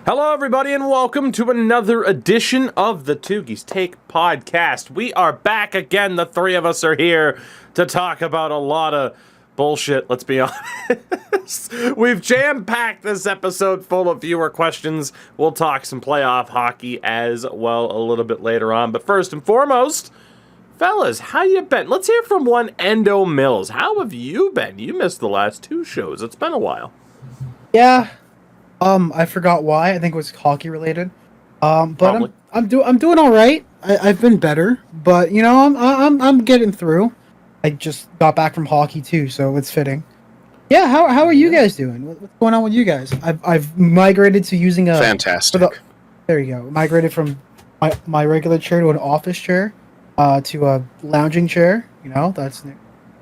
Hello, everybody, and welcome to another edition of the Tougies Take podcast. We are back again. The three of us are here to talk about a lot of bullshit, let's be honest. We've jam-packed this episode full of viewer questions. We'll talk some playoff hockey as well a little bit later on. But first and foremost, fellas, how you been? Let's hear from one Endo Mills. How have you been? You missed the last two shows. It's been a while. Yeah. I forgot why. I think it was hockey related. But I'm doing all right. I've been better, but you know, I'm getting through. I just got back from hockey too, so it's fitting. Yeah, how are you guys doing? What's going on with you guys? I've migrated to using a fantastic. There you go. Migrated from my regular chair to an office chair, to a lounging chair. You know, that's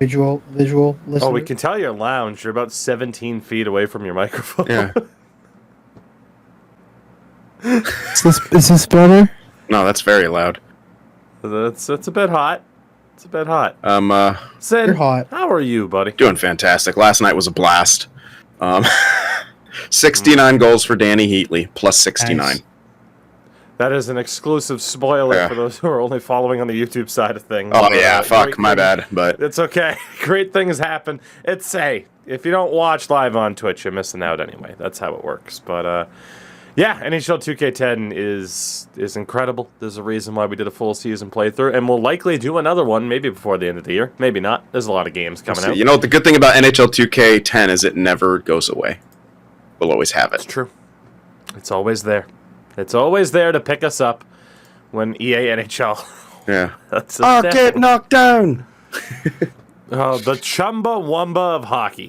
visual listening. Oh, we can tell you're lounge. You're about 17 feet away from your microphone. Yeah. Is this better? No, that's very loud. It's a bit hot. It's a bit hot. Sid, You're hot. How are you, buddy? Doing fantastic. Last night was a blast. 69 goals for Danny Heatley, plus 69. Nice. That is an exclusive spoiler for those who are only following on the YouTube side of things. Oh, yeah, fuck, my bad, but... It's okay. Great things happen. It's, hey, if you don't watch live on Twitch, you're missing out anyway. That's how it works. But, yeah, NHL 2K10 is incredible. There's a reason why we did a full season playthrough, and we'll likely do another one maybe before the end of the year. Maybe not. There's a lot of games coming out. You know, the good thing about NHL 2K10 is it never goes away. We'll always have it. It's true. It's always there. It's always there to pick us up when EA NHL. Yeah. That's get knocked down. Oh, the Chumbawamba of hockey.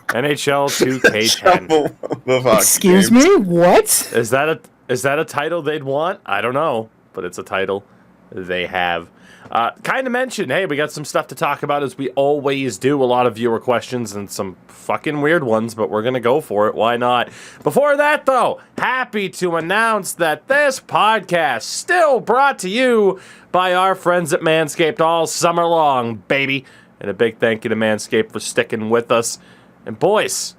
NHL 2K10. Excuse me? What? Is that a title they'd want? I don't know, but it's a title they have. Kind of mentioned, hey, we got some stuff to talk about as we always do. A lot of viewer questions and some fucking weird ones, but we're going to go for it. Why not? Before that, though, happy to announce that this podcast still brought to you by our friends at Manscaped all summer long, baby. And a big thank you to Manscaped for sticking with us. And boys,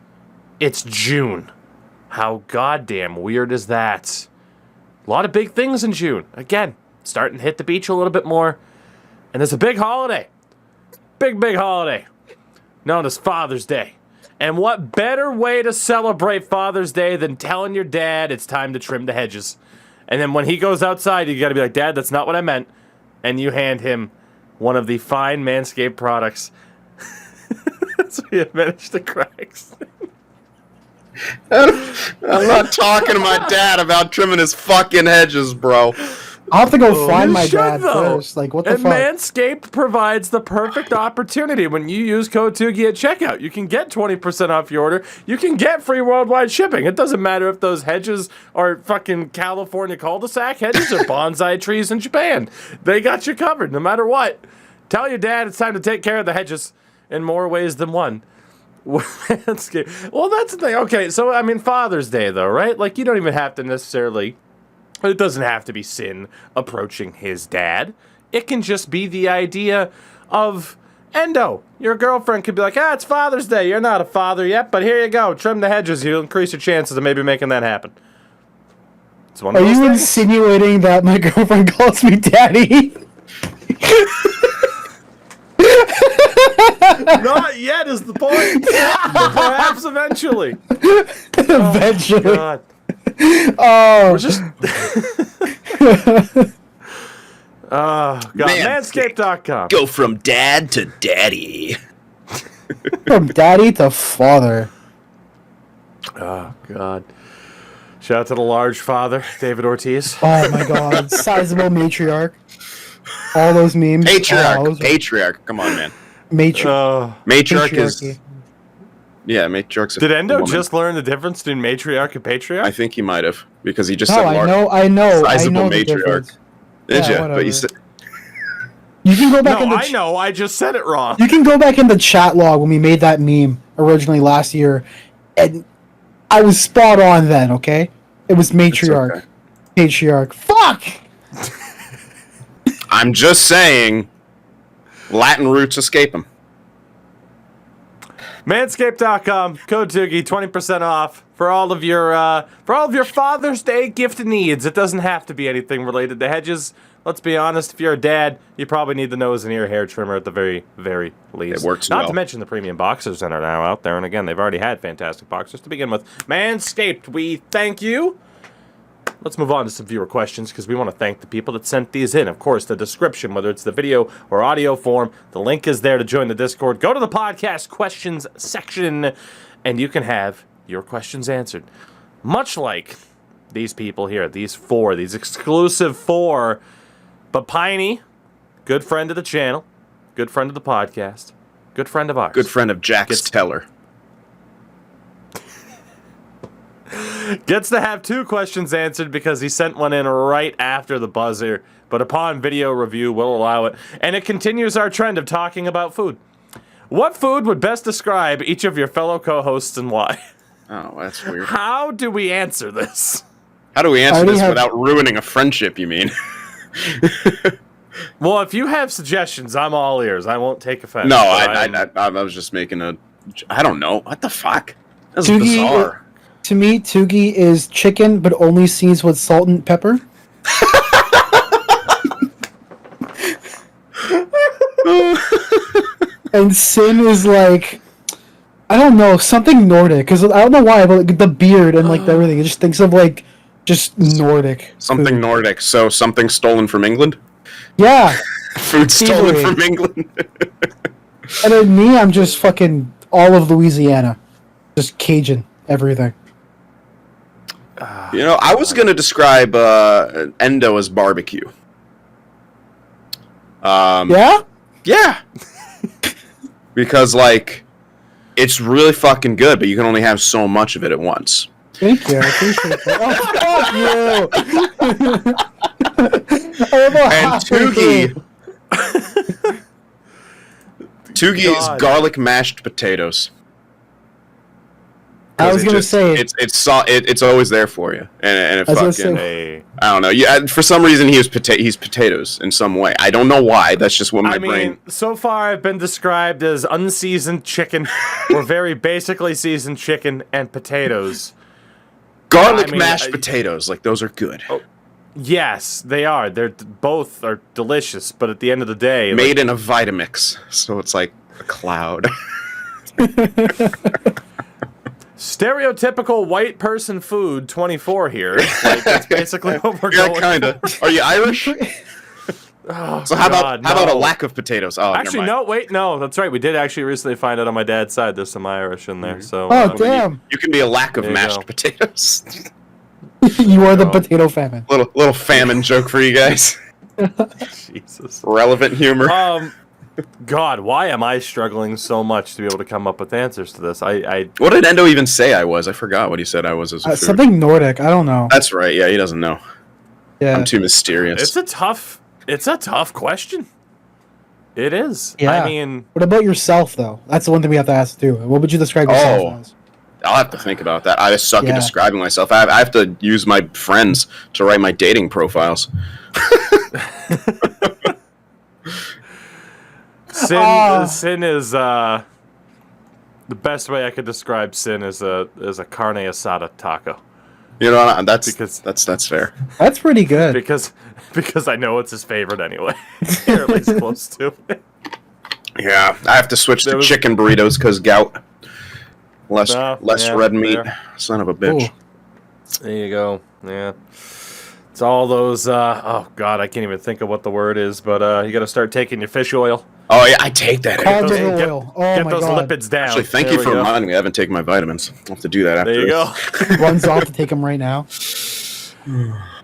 it's June. How goddamn weird is that? A lot of big things in June. Again, starting to hit the beach a little bit more. And there's a big holiday. Big holiday. Known as Father's Day. And what better way to celebrate Father's Day than telling your dad it's time to trim the hedges? And then when he goes outside, you gotta be like, Dad, that's not what I meant. And you hand him one of the fine Manscaped products. So you managed to crack. I'm not talking to my dad about trimming his fucking hedges, bro. I'll have to go find my dad first. Like, what the and fuck? Manscaped provides the perfect opportunity when you use code Tougie at checkout. You can get 20% off your order. You can get free worldwide shipping. It doesn't matter if those hedges are fucking California cul-de-sac hedges or bonsai trees in Japan. They got you covered no matter what. Tell your dad it's time to take care of the hedges in more ways than one. Manscaped. Well, that's the thing. Okay, so, I mean, Father's Day, though, right? Like, you don't even have to necessarily... It doesn't have to be Sin approaching his dad. It can just be the idea of Endo. Your girlfriend could be like, it's Father's Day. You're not a father yet, but here you go. Trim the hedges. You'll increase your chances of maybe making that happen. It's one of Are those you things. insinuating that my girlfriend calls me daddy? Not yet is the point. Perhaps eventually. Eventually. Oh, God. Oh. We're just... Oh, God. Manscaped.com. Go from dad to daddy. From daddy to father. Oh, God. Shout out to the large father, David Ortiz. Oh my god. Sizable matriarch. All those memes. Patriarch. Come on, man. Matriarch is... Yeah, matriarch's Did Endo woman. just learn the difference between matriarch and patriarch? I think he might have, because he just No, said I know. sizable the matriarch. difference. Did Yeah, you? whatever. But you said... You can go back No, in the I know. I just said it wrong. You can go back in the chat log when we made that meme originally last year, and I was spot on then, okay? It was matriarch. okay. Patriarch. Fuck! I'm just saying, Latin roots escape him. Manscaped.com, code Tougie, 20% off for all of your Father's Day gift needs. It doesn't have to be anything related to hedges. Let's be honest, if you're a dad, you probably need the nose and ear hair trimmer at the very, very least. It works Not well. to mention the premium boxers that are now out there, and again, they've already had fantastic boxers to begin with. Manscaped, we thank you. Let's move on to some viewer questions because we want to thank the people that sent these in. Of course, the description, whether it's the video or audio form, the link is there to join the Discord. Go to the podcast questions section, and you can have your questions answered. Much like these people here, these exclusive 4. But Piney, good friend of the channel, good friend of the podcast, good friend of ours. Good friend of Jack's Teller. Gets to have 2 questions answered because he sent one in right after the buzzer, but upon video review, we'll allow it. And it continues our trend of talking about food. What food would best describe each of your fellow co-hosts and why? Oh, that's weird. How do we answer this? How do we answer this without ruining a friendship, you mean? Well, if you have suggestions, I'm all ears. I won't take offense. No, I was just making I don't know. What the fuck? That's Tougie, bizarre. To me, Tougie is chicken, but only seasoned with salt and pepper. And Sin is like, I don't know, something Nordic. Because I don't know why, but like, the beard and like everything. It just thinks of like just Nordic. Something food. Nordic. So something stolen from England? Yeah. Food stolen Easily. from England? And then me, I'm just fucking all of Louisiana. Just Cajun. Everything. You know, I was going to describe Endo as barbecue. Yeah? Yeah. Because, like, it's really fucking good, but you can only have so much of it at once. Thank you. I appreciate that. Oh, fuck you! And Tougie is garlic mashed potatoes. I was gonna say it's always there for you, and it I was fucking gonna say- I don't know. Yeah, for some reason he's potatoes in some way. I don't know why. That's just what my brain. So far I've been described as unseasoned chicken, or very basically seasoned chicken and potatoes. Garlic mashed potatoes, like those are good. Oh, yes, they are. Both are delicious, but at the end of the day, Made in a Vitamix, so it's like a cloud. Stereotypical white person food 24 here. Like, that's basically what we're going. Yeah, kinda. Are you Irish? Oh, So how about no. a lack of potatoes? Oh, Actually, never mind. no, that's right. We did actually recently find out on my dad's side there's some Irish in there. So Oh, damn. You can be a lack of There you mashed go. potatoes. You are the go. potato famine. little famine joke for you guys. Jesus. Relevant humor. God, why am I struggling so much to be able to come up with answers to this? I What did Endo even say I was? I forgot what he said I was as a food. Something Nordic. I don't know. That's right. Yeah, he doesn't know. Yeah. I'm too mysterious. It's a tough question. It is. Yeah. I mean, What about yourself, though? That's the one thing we have to ask too. What would you describe yourself Oh. as? I'll have to think about that. I suck Yeah. at describing myself. I have to use my friends to write my dating profiles. Sin is the best way I could describe Sin is a carne asada taco. You know, that's fair. That's pretty good. Because I know it's his favorite anyway. Or at least close to it. Yeah, I have to switch to chicken burritos because gout. Less yeah, red meat. fair. Son of a bitch. Ooh. There you go. Yeah. It's all those oh god, I can't even think of what the word is, but you gotta start taking your fish oil. Oh yeah, I take that. Cod those- liver get- oil. Oh Get my those god. lipids down. Actually, thank There you we for go. reminding me. I haven't taken my vitamins. I'll have to do that after There you this. go. Runs off to take them right now.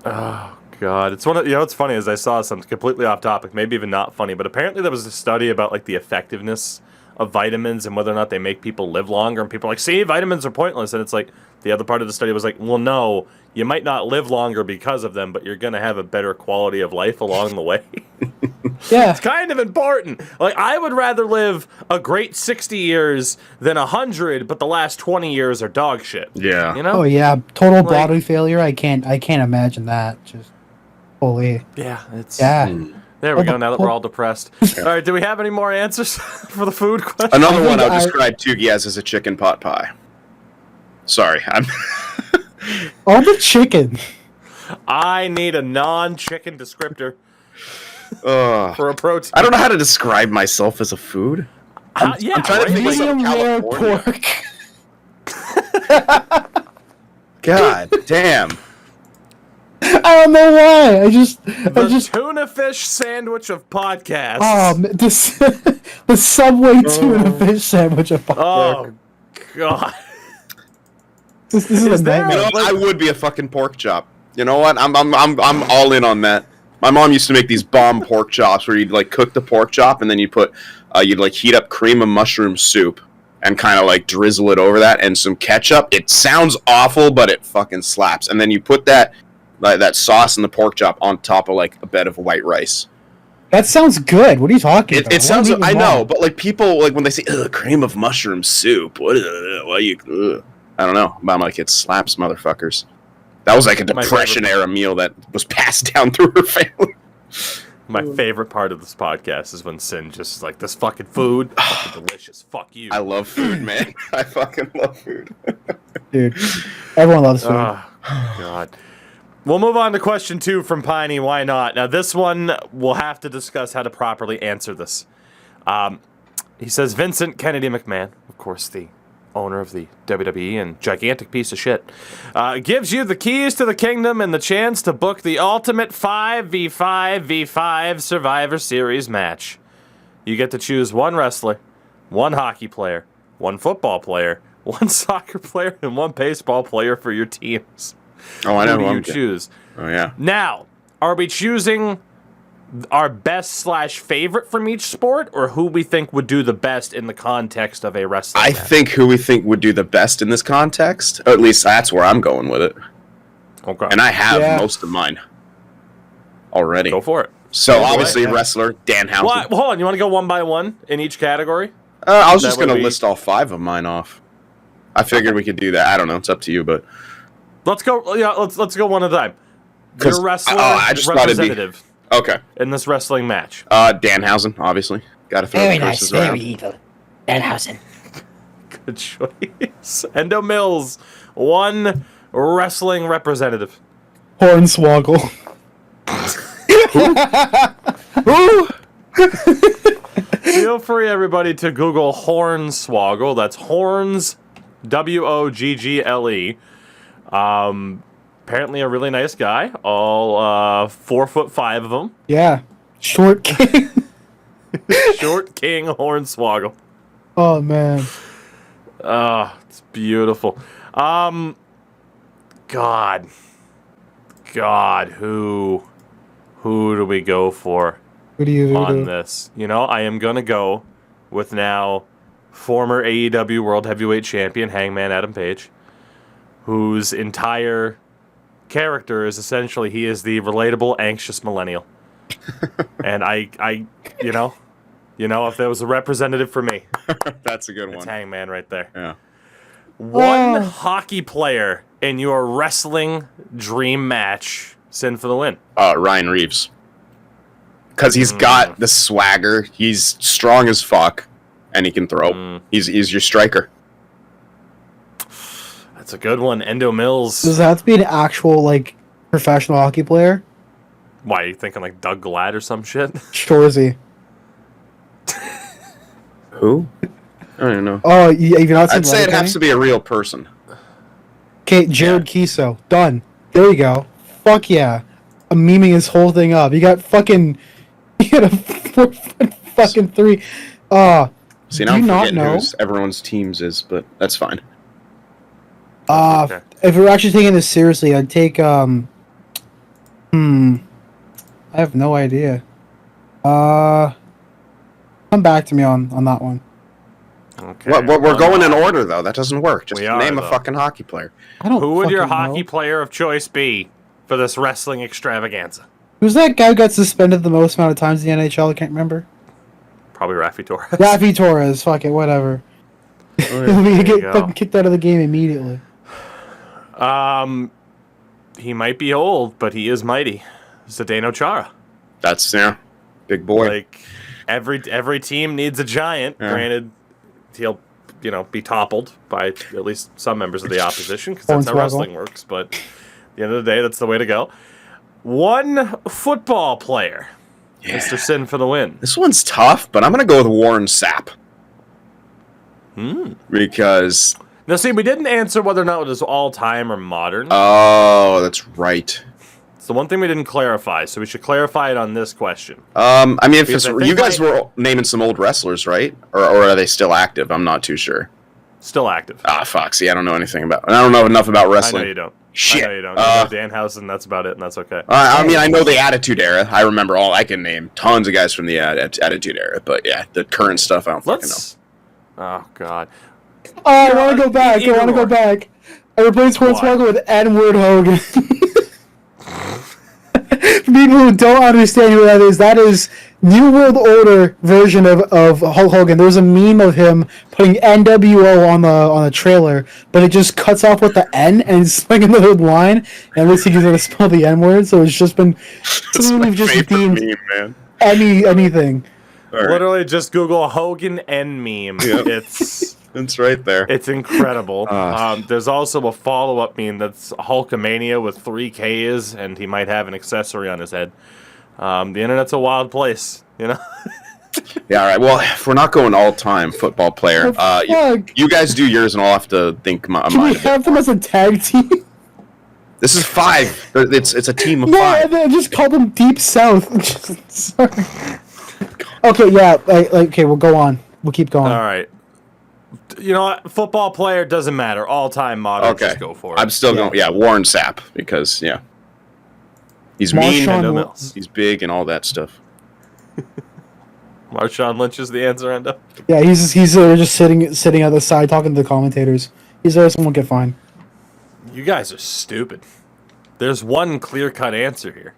Oh god, it's one of what's funny is I saw something completely off topic, maybe even not funny, but apparently there was a study about like the effectiveness of vitamins and whether or not they make people live longer, and people are like, see, vitamins are pointless, and it's like the other part of the study was like, well, no, you might not live longer because of them, but you're gonna have a better quality of life along the way. Yeah. It's kind of important. Like, I would rather live a great 60 years than 100, but the last 20 years are dog shit. Yeah. You know? Oh yeah. Total Like- bodily failure. I can't imagine that. Just holy. Yeah, it's Yeah. There we go. Now that we're all depressed. All right. Do we have any more answers for the food question? Another one I'll describe Tougie as a chicken pot pie. Sorry, I'm. All the chicken. I need a non-chicken descriptor for a protein. I don't know how to describe myself as a food. I'm trying to think of Medium rare California. pork. God damn. I don't know why. I just tuna fish sandwich of podcasts. The Subway tuna fish sandwich of podcast. Oh God. This is a nightmare. You know, I would be a fucking pork chop. You know what? I'm all in on that. My mom used to make these bomb pork chops where you'd like cook the pork chop and then you'd put you'd like heat up cream of mushroom soup and kind of like drizzle it over that and some ketchup. It sounds awful, but it fucking slaps. And then you put that sauce and the pork chop on top of like a bed of white rice. That sounds good. What are you talking about? It sounds. I know, but like people like when they say cream of mushroom soup, what you? I don't know. But I'm like, it slaps, motherfuckers. That was like a Depression era meal that was passed down through her family. My favorite part of this podcast is when Sin just is like, this fucking food, fucking delicious. Fuck you. I love food, man. I fucking love food. Dude, everyone loves food. Oh, God. We'll move on to question 2 from Piney. Why not? Now, this one, we'll have to discuss how to properly answer this. He says, Vincent Kennedy McMahon, of course, the owner of the WWE and gigantic piece of shit, gives you the keys to the kingdom and the chance to book the ultimate 5v5v5 Survivor Series match. You get to choose one wrestler, one hockey player, one football player, one soccer player, and one baseball player for your teams. Oh, I know who do you choose? Oh, yeah. Now, are we choosing our best/favorite from each sport, or who we think would do the best in the context of a wrestling match? think who we think would do the best in this context, or at least that's where I'm going with it. Okay. And I have most of mine already. Go for it. So, obviously, wrestler, Danhausen. Well, hold on. You want to go one by one in each category? I was just going to list all 5 of mine off. I figured we could do that. I don't know. It's up to you, but... Let's go. Yeah, let's go one at a time. Your wrestler representative Okay. in this wrestling match. Danhausen, obviously. Got to throw the curses around. Very evil. Danhausen. Good choice. Endo Mills, one wrestling representative. Hornswoggle. Feel free, everybody, to Google Hornswoggle. That's Horns, Woggle. Apparently a really nice guy. All 4'5" of them. Yeah. Short king. Short King Hornswoggle. Oh, man. It's beautiful. God, who do we go for on this? You know, I am gonna go with now former AEW World Heavyweight Champion Hangman Adam Page, whose entire character is essentially he is the relatable anxious millennial. And I you know, if there was a representative for me, That's a good it's one. Hangman right there. Yeah. One hockey player in your wrestling dream match, Sin for the win. Ryan Reeves. Because he's got the swagger. He's strong as fuck, and he can throw. He's your striker. That's a good one. Endo Mills. Does that have to be an actual, like, professional hockey player? Why, are you thinking like Doug Glad or some shit? Shorzy. Who? I don't even know. Oh, you've not seen I'd say it Letterkenny? has to be a real person. Okay, Jared Kiso. Done. There you go. Fuck yeah. I'm memeing his whole thing up. You got a 4'3". See, do now you I'm not forgetting know? who everyone's teams is, but that's fine. Okay. If we're actually taking this seriously, I'd take, I have no idea. Come back to me on that one. Okay. We're going in order, though. That doesn't work. Just name a though. fucking hockey player. I don't Who would your fucking hockey know. player of choice be for this wrestling extravaganza? Who's that guy who got suspended the most amount of times in the NHL? I can't remember. Probably Rafi Torres. Rafi Torres. Fuck it, whatever. We you get go. fucking kicked out of the game immediately. He might be old, but he is mighty. Zdeno Chara. That's Big boy. Like every team needs a giant. Yeah. Granted, he'll be toppled by at least some members of the opposition because that's how wrestling works. But at the end of the day, that's the way to go. One football player, Mr. Sin for the win. This one's tough, but I'm gonna go with Warren Sapp. Because Now, see, we didn't answer whether or not it was all time or modern. oh, that's right. It's the one thing we didn't clarify, so we should clarify it on this question. I mean, if Because it's I think you guys were naming some old wrestlers, right? Or are they still active? I'm not too sure. Still active. Ah, fuck. See, I don't know anything about. I don't know enough about wrestling. I know you don't. Shit. I know you don't. You know Danhausen, that's about it, and that's okay. I mean, I know the Attitude Era. I remember all. I can name tons of guys from the Attitude Era, but yeah, the current stuff I don't fucking know. Oh God. Oh, I want to go back. I want to go back. I replaced Hornswoggle with Edward Hogan. For people who don't understand who that is New World Order version of Hulk Hogan. There's a meme of him putting NWO on the trailer, but it just cuts off with the N and it's like another line, and it looks like he's gonna spell the N word. So it's just been we've just deemed meme, man. anything. Right. Literally, just Google Hogan N meme. Yep. It's right there. It's incredible. There's also a follow-up meme that's Hulkamania with 3 Ks, and he might have an accessory on his head. The internet's a wild place, Yeah, all right. Well, if we're not going all-time football player, you guys do yours, and I'll have to think mine. Can we have them as a tag team? This is 5. It's a team of No, 5. I just call them Deep South. Sorry. Okay, yeah. Okay, we'll go on. We'll keep going. All right. You know what? Football player doesn't matter. All-time modern. Okay. Just go for it. I'm still going. Yeah, Warren Sapp because he's mean. He's big and all that stuff. Marshawn Lynch is the answer, Endo. Yeah, he's just sitting at the side talking to the commentators. He's there, someone get fined. You guys are stupid. There's one clear-cut answer here.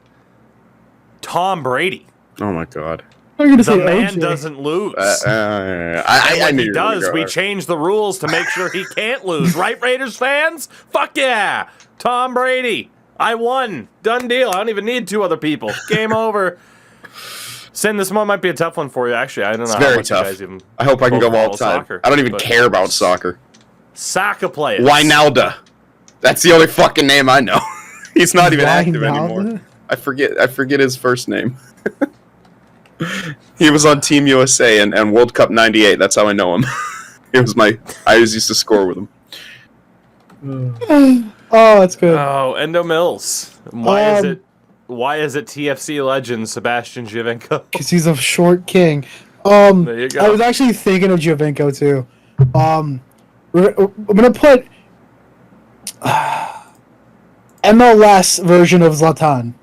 Tom Brady. Oh my God. I'm gonna The say man OJ. doesn't lose. I When knew he you were gonna does, go we there. change the rules to make sure he can't lose. Right, Raiders fans? Fuck yeah! Tom Brady. I won. Done deal. I don't even need 2 other people. Game over. Sin, this one might be a tough one for you. Actually, I don't know It's how very much tough. you guys even I hope I can go follow all time. soccer, I don't even but- care about soccer. Soccer players. Wijnalda. That's the only fucking name I know. He's not even active anymore. Wijnaldum? I forget his first name. He was on Team USA and World Cup '98. That's how I know him. I always used to score with him. Oh, that's good. Oh, Endo Mills. Why is it TFC legend Sebastian Giovinco? Because he's a short king. There you go. I was actually thinking of Giovinco too. I'm gonna put MLS version of Zlatan.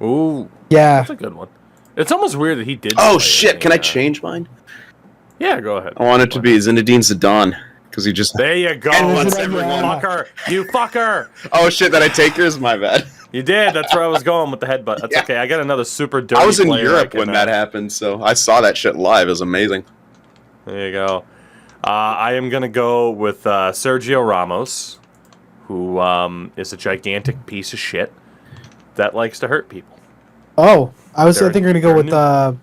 Ooh, Yeah. that's a good one. It's almost weird that he did. Oh play shit! in Can I the, change mine? Yeah, go ahead. I want it to be Zinedine Zidane because he just. There you go. And what's You everyone- fucker. You fucker. Oh shit! Did I take yours? My bad. You did. That's where I was going with the headbutt. That's Yeah. okay. I got another super dirty I was in player Europe can, when that happened, so I saw that shit live. It was amazing. There you go. I am going to go with Sergio Ramos, who is a gigantic piece of shit that likes to hurt people. Oh, I think we're gonna go They're with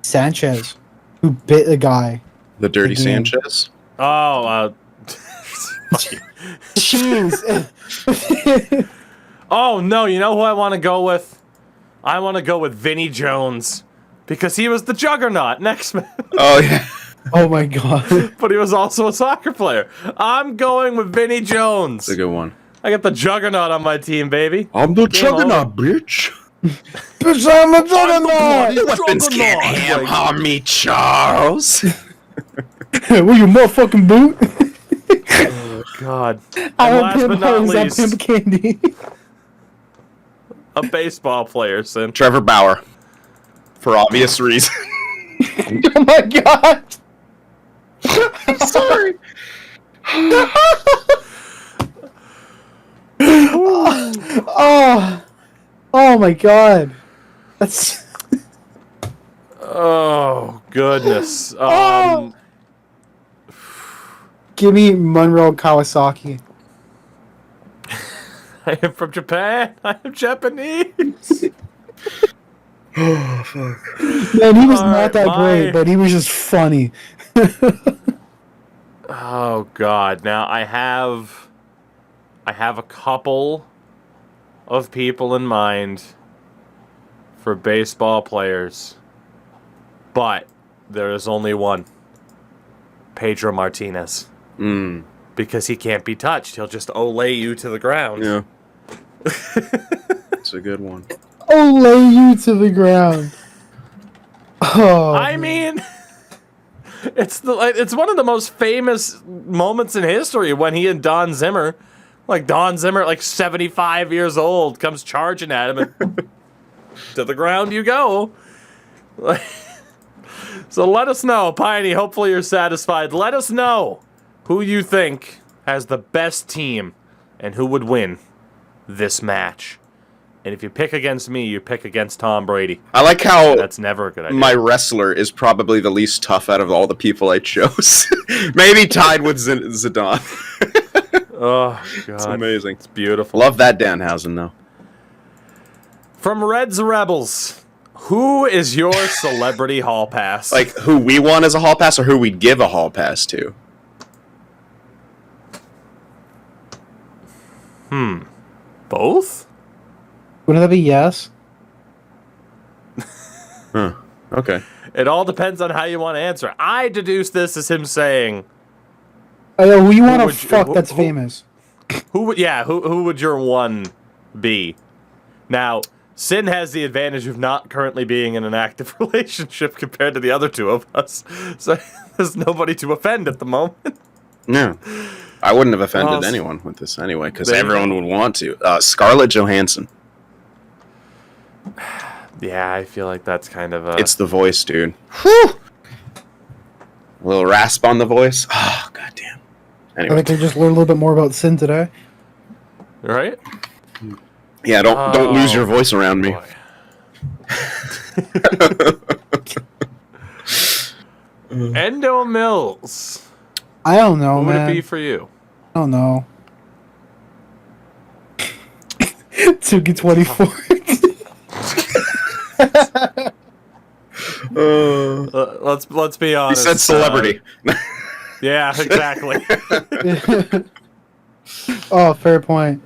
Sanchez, who bit a guy. The Dirty Again. Sanchez. Oh, Jeez. oh no, you know who I want to go with? I want to go with Vinnie Jones because he was the juggernaut in X-Men, Oh yeah. Oh my god. but he was also a soccer player. I'm going with Vinnie Jones. That's a good one. I got the juggernaut on my team, baby. I'm the juggernaut, bitch. Bitch, I'm a juggernaut! Weapons can't Juggernaut. harm me, Charles. Will you motherfucking boot? God. I And don't last but pimp not hoes, I least, pimp candy. a baseball player, Sin. Trevor Bauer. For obvious reasons. Oh my god. Sorry. Oh my god. That's Oh, goodness. Oh. Give me Monroe Kawasaki. I am from Japan. I am Japanese. Oh, fuck. Man, he was All not right, that great, but he was just funny. Oh God! Now I have a couple of people in mind for baseball players, but there is only one. Pedro Martinez. Mm, Because he can't be touched. He'll just olay you to the ground. yeah. It's a good one. Oh, lay you to the ground. Oh, I mean, it's one of the most famous moments in history when he and Don Zimmer, Don Zimmer, 75 years old, comes charging at him and to the ground you go. So let us know, Piney. Hopefully you're satisfied. Let us know who you think has the best team and who would win this match. And if you pick against me, you pick against Tom Brady. I like how That's never a good idea. my wrestler is probably the least tough out of all the people I chose. Maybe tied with Zidane. Oh, God. It's amazing. It's beautiful. Love that Danhausen, though. From Reds Rebels, who is your celebrity hall pass? Like, who we want as a hall pass or who we'd give a hall pass to? Both? wouldn't that be yes? Huh. Okay. It all depends on how you want to answer. I deduce this as him saying, Oh, who you want to would you- fuck who- that's who- famous? who would your one be? Now, Sin has the advantage of not currently being in an active relationship compared to the other two of us. So there's nobody to offend at the moment. No. I wouldn't have offended Well, anyone with this anyway, because there you everyone would want to. Scarlett Johansson. Yeah, I feel like that's kind of a... It's the voice, dude. Whew! A little rasp on the voice. Oh, goddamn. I Anyway. think I just learned a little bit more about Sin today. Right? Yeah, don't lose your voice around me. Boy. Endo Mills. I don't know, Who would man. it be for you? I don't know. Tougie 24. Let's be He honest. said celebrity. Yeah, exactly. Oh, fair point.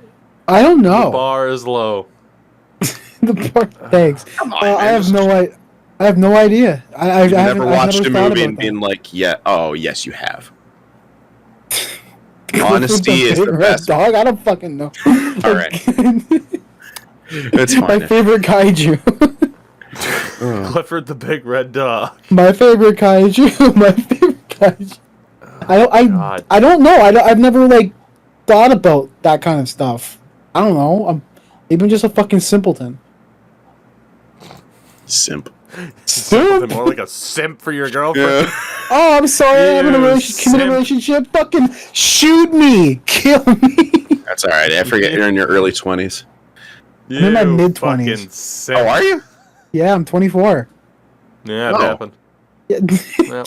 I don't The know. bar is low. The bar. Thanks. Come on, I man, have just- I have no idea. You've never watched a thought movie about and that. been like, yeah, oh, yes, you have. Honesty is the Favorite best. dog. I don't fucking know. All right. It's My fine. favorite kaiju. Clifford the Big Red Dog. My favorite kaiju. My favorite kaiju. God. I don't know. I've never thought about that kind of stuff. I don't know. I'm even just a fucking simpleton. Simp. Something more like a simp for your girlfriend. Yeah. Oh, I'm sorry. I'm in a You committed simp. relationship. Fucking shoot me. Kill me. That's all right. I forget you're in your early 20s. You I'm in my mid-20s. fucking simp. Oh, are you? Yeah, I'm 24. Yeah, it Oh. happened. Yeah. Well,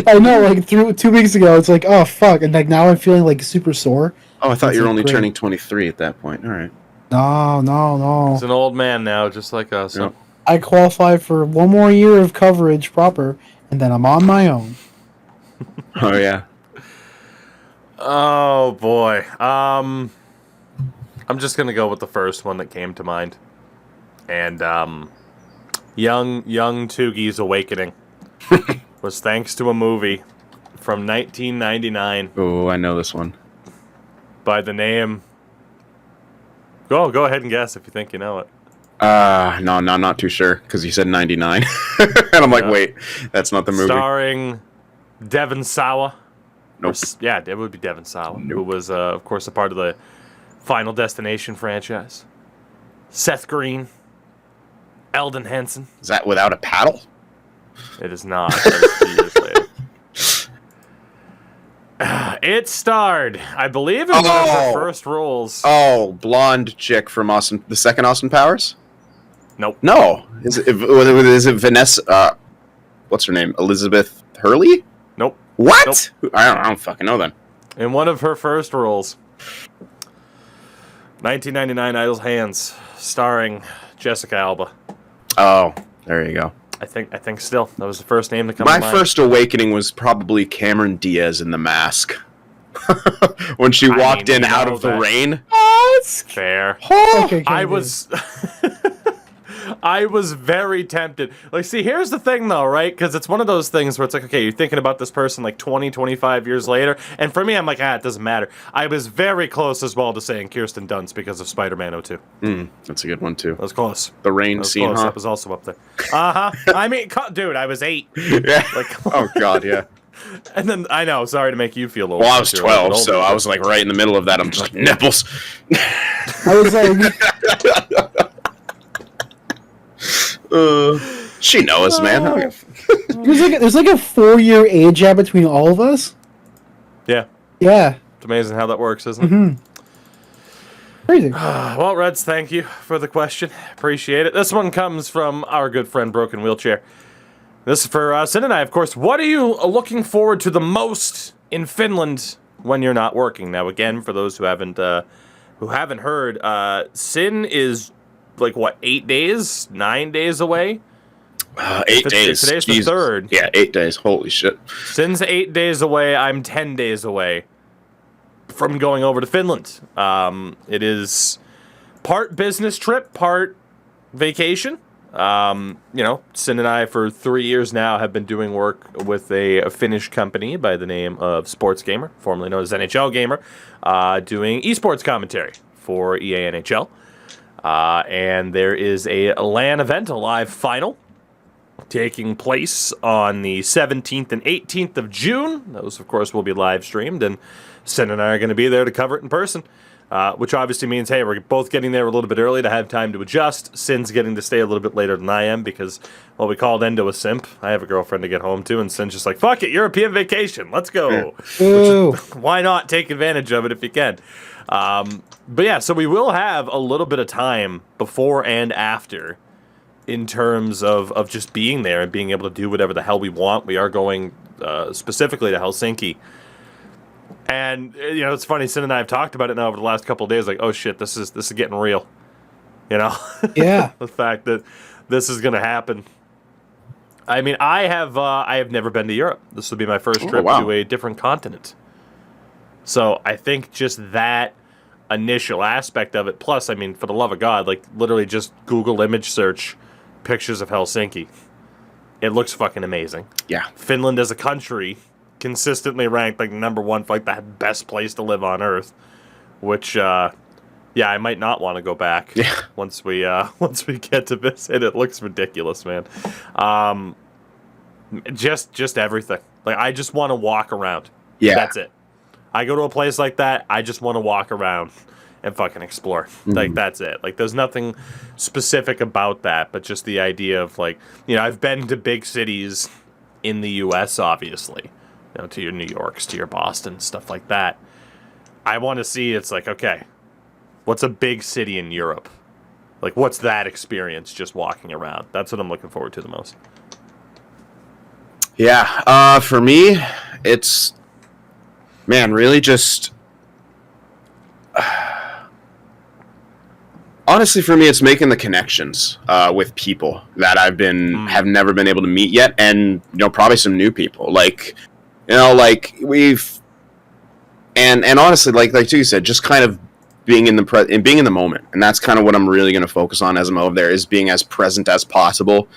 I know, 2 weeks ago, it's like, oh, fuck. And now I'm feeling super sore. Oh, I thought That's you were like only great. turning 23 at that point. All right. No. he's an old man now, just like us. Yep. I qualify for one more year of coverage proper, and then I'm on my own. Oh, yeah. Oh boy. I'm just gonna go with the first one that came to mind. And young Tougies awakening was thanks to a movie from 1999 Oh, I know this one. by the name. Go ahead and guess if you think you know it. No, not too sure, because you said 99. And I'm like, Yeah. wait, that's not the movie. Starring Devon Sawa. Nope. Yeah, it would be Devon Sawa, who Nope. was, of course, a part of the Final Destination franchise. Seth Green, Eldon Henson. Is that without a paddle? It is not. That is 2 years later. It starred, I believe, in one of her Oh. first roles. Oh, blonde chick from the second Austin Powers? Nope. No. Is it Vanessa? What's her name? Elizabeth Hurley? Nope. What? I don't fucking know then. In one of her first roles. 1999 Idle Hands, starring Jessica Alba. Oh, There you go. I think still that was the first name to come. My to mind. first awakening was probably Cameron Diaz in The Mask. When she walked in out of the rain. Fair. Okay, I was I was very tempted. Like, see, here's the thing, though, right? Because it's one of those things where it's like, okay, you're thinking about this person like 20, 25 years later. And for me, I'm like, it doesn't matter. I was very close as well to saying Kirsten Dunst because of Spider-Man 02. That's a good one, too. That was close. The rain scene, close. huh? That was also up there. Uh-huh. I mean, dude, I was 8. Yeah. Like, Oh, God, yeah. and then, I know, sorry to make you feel old. Well, I was 12, so I was like right in the middle of that. I'm just like, nipples. I was like, She knows, man. there's like a 4-year age gap between all of us. Yeah. Yeah. It's amazing how that works, isn't it? Crazy. Well, Reds, thank you for the question. Appreciate it. This one comes from our good friend Broken Wheelchair. This is for Sin and I, of course. What are you looking forward to the most in Finland when you're not working? Now, again, for those who haven't heard, Sin is like what, 8 days, 9 days away? 8 days. Today's the 3rd. Yeah, 8 days. Holy shit. Sin's 8 days away. I'm 10 days away from going over to Finland. It is part business trip, part vacation. Sin and I for 3 years now have been doing work with a Finnish company by the name of Sports Gamer, formerly known as NHL Gamer, doing esports commentary for EA NHL. And there is a LAN event, a live final, taking place on the 17th and 18th of June. Those, of course, will be live streamed, and Sin and I are going to be there to cover it in person, which obviously means, hey, we're both getting there a little bit early to have time to adjust. Sin's getting to stay a little bit later than I am because, well, we called Endo a simp. I have a girlfriend to get home to, and Sin's just like, fuck it, European vacation, let's go. Why not take advantage of it if you can? But yeah, so we will have a little bit of time before and after in terms of just being there and being able to do whatever the hell we want. We are going specifically to Helsinki. And, it's funny, Sin and I have talked about it now over the last couple of days, like, oh shit, this is getting real. Yeah. The fact that this is going to happen. I mean, I have never been to Europe. This will be my first trip to a different continent. So I think just that initial aspect of it, plus, I mean, for the love of God, like, literally just Google image search pictures of Helsinki. It looks fucking amazing. Yeah. Finland as a country consistently ranked like number 1 for like the best place to live on Earth, which, I might not want to go back. Yeah. Once we get to visit. It looks ridiculous, man. Just everything. Like, I just want to walk around. Yeah. That's it. I go to a place like that, I just want to walk around and fucking explore. Like, that's it. Like, there's nothing specific about that, but just the idea of, like, I've been to big cities in the U.S., obviously. To your New Yorks, to your Boston, stuff like that. I want to see, it's like, okay, what's a big city in Europe? Like, what's that experience just walking around? That's what I'm looking forward to the most. Yeah, for me, it's... Man, really just... Honestly, for me, it's making the connections with people that have never been able to meet yet, and, probably some new people. Like, we've... And honestly, like you said, just kind of being in the moment. And that's kind of what I'm really going to focus on as I'm over there, is being as present as possible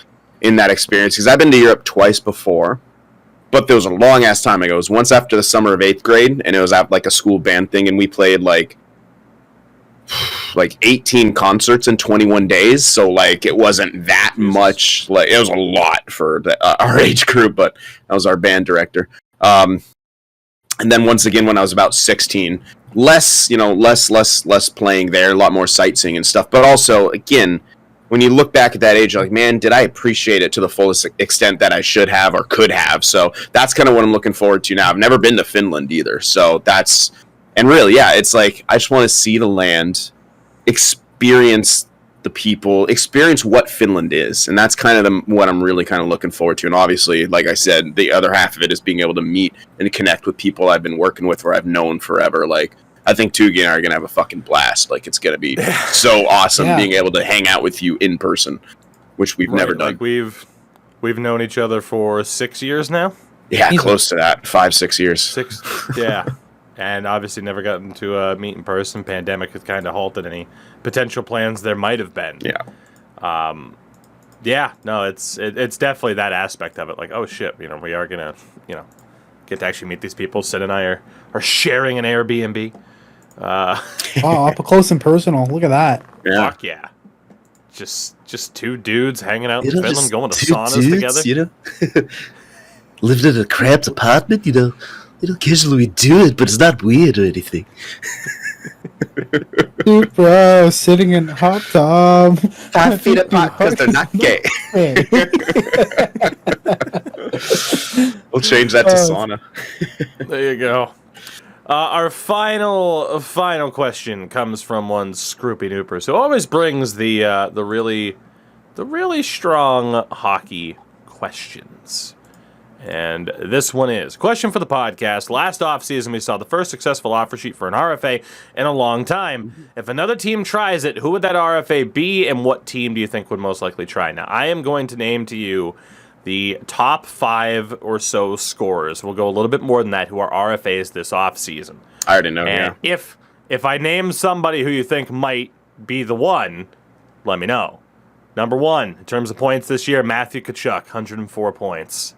in that experience. Because I've been to Europe twice before. But there was a long-ass time ago. It was once after the summer of 8th grade, and it was at, like, a school band thing, and we played, like 18 concerts in 21 days, so, like, it wasn't that much. Like, it was a lot for our age group, but that was our band director. And then once again, when I was about 16, less playing there, a lot more sightseeing and stuff, but also, again... When you look back at that age, you're like, man, did I appreciate it to the fullest extent that I should have or could have? So that's kind of what I'm looking forward to now. I've never been to Finland either. So that's, and really, yeah, it's like, I just want to see the land, experience the people, experience what Finland is. And that's kind of what I'm really kind of looking forward to. And obviously, like I said, the other half of it is being able to meet and connect with people I've been working with or I've known forever. Like, I think Tougie and I are going to have a fucking blast. Like, it's going to be so awesome being able to hang out with you in person. which we've never done. Like we've known each other for 6 years now. Yeah, close to that. 5-6 years. 6, yeah. And obviously never gotten to meet in person. Pandemic has kind of halted any potential plans there might have been. Yeah. Yeah, no, it's definitely that aspect of it. Like, oh shit, we are gonna, get to actually meet these people. Sid and I are sharing an Airbnb. Oh, up close and personal. Look at that. Yeah. Fuck yeah. Just two dudes hanging out in You know, Finland, just going to two saunas dudes, together. You know, lived in a cramped apartment. Occasionally we do it, but it's not weird or anything. Dude, bro, sitting in a hot tub. 5 feet apart because they're not gay. We'll change that to sauna. There you go. Our final question comes from one Scroopy Noopers, who always brings the really strong hockey questions. And this one is, question for the podcast. Last offseason, we saw the first successful offer sheet for an RFA in a long time. If another team tries it, who would that RFA be, and what team do you think would most likely try? Now, I am going to name to you the top 5 or so scorers. We'll go a little bit more than that, who are RFAs this offseason. I already know, And if I name somebody who you think might be the one, let me know. Number 1, in terms of points this year, Matthew Tkachuk, 104 points.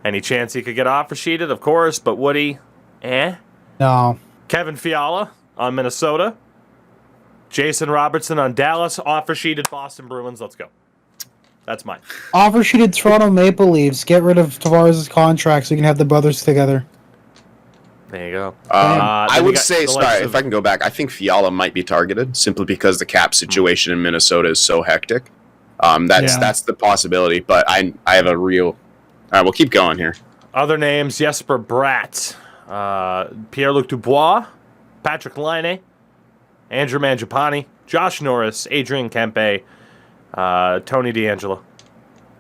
Any chance he could get offer sheeted? Of course, but would he? No. Kevin Fiala on Minnesota. Jason Robertson on Dallas. Offer sheeted Boston Bruins. Let's go. That's mine. Offer sheeted Toronto Maple Leafs. Get rid of Tavares' contract so you can have the brothers together. There you go. I would say, sorry, if I can go back, I think Fiala might be targeted simply because the cap situation in Minnesota is so hectic. That's the possibility, but I have a real... All right, we'll keep going here. Other names, Jesper Bratt, Pierre-Luc Dubois, Patrick Laine, Andrew Mangiapane, Josh Norris, Adrian Kempe, Tony DeAngelo,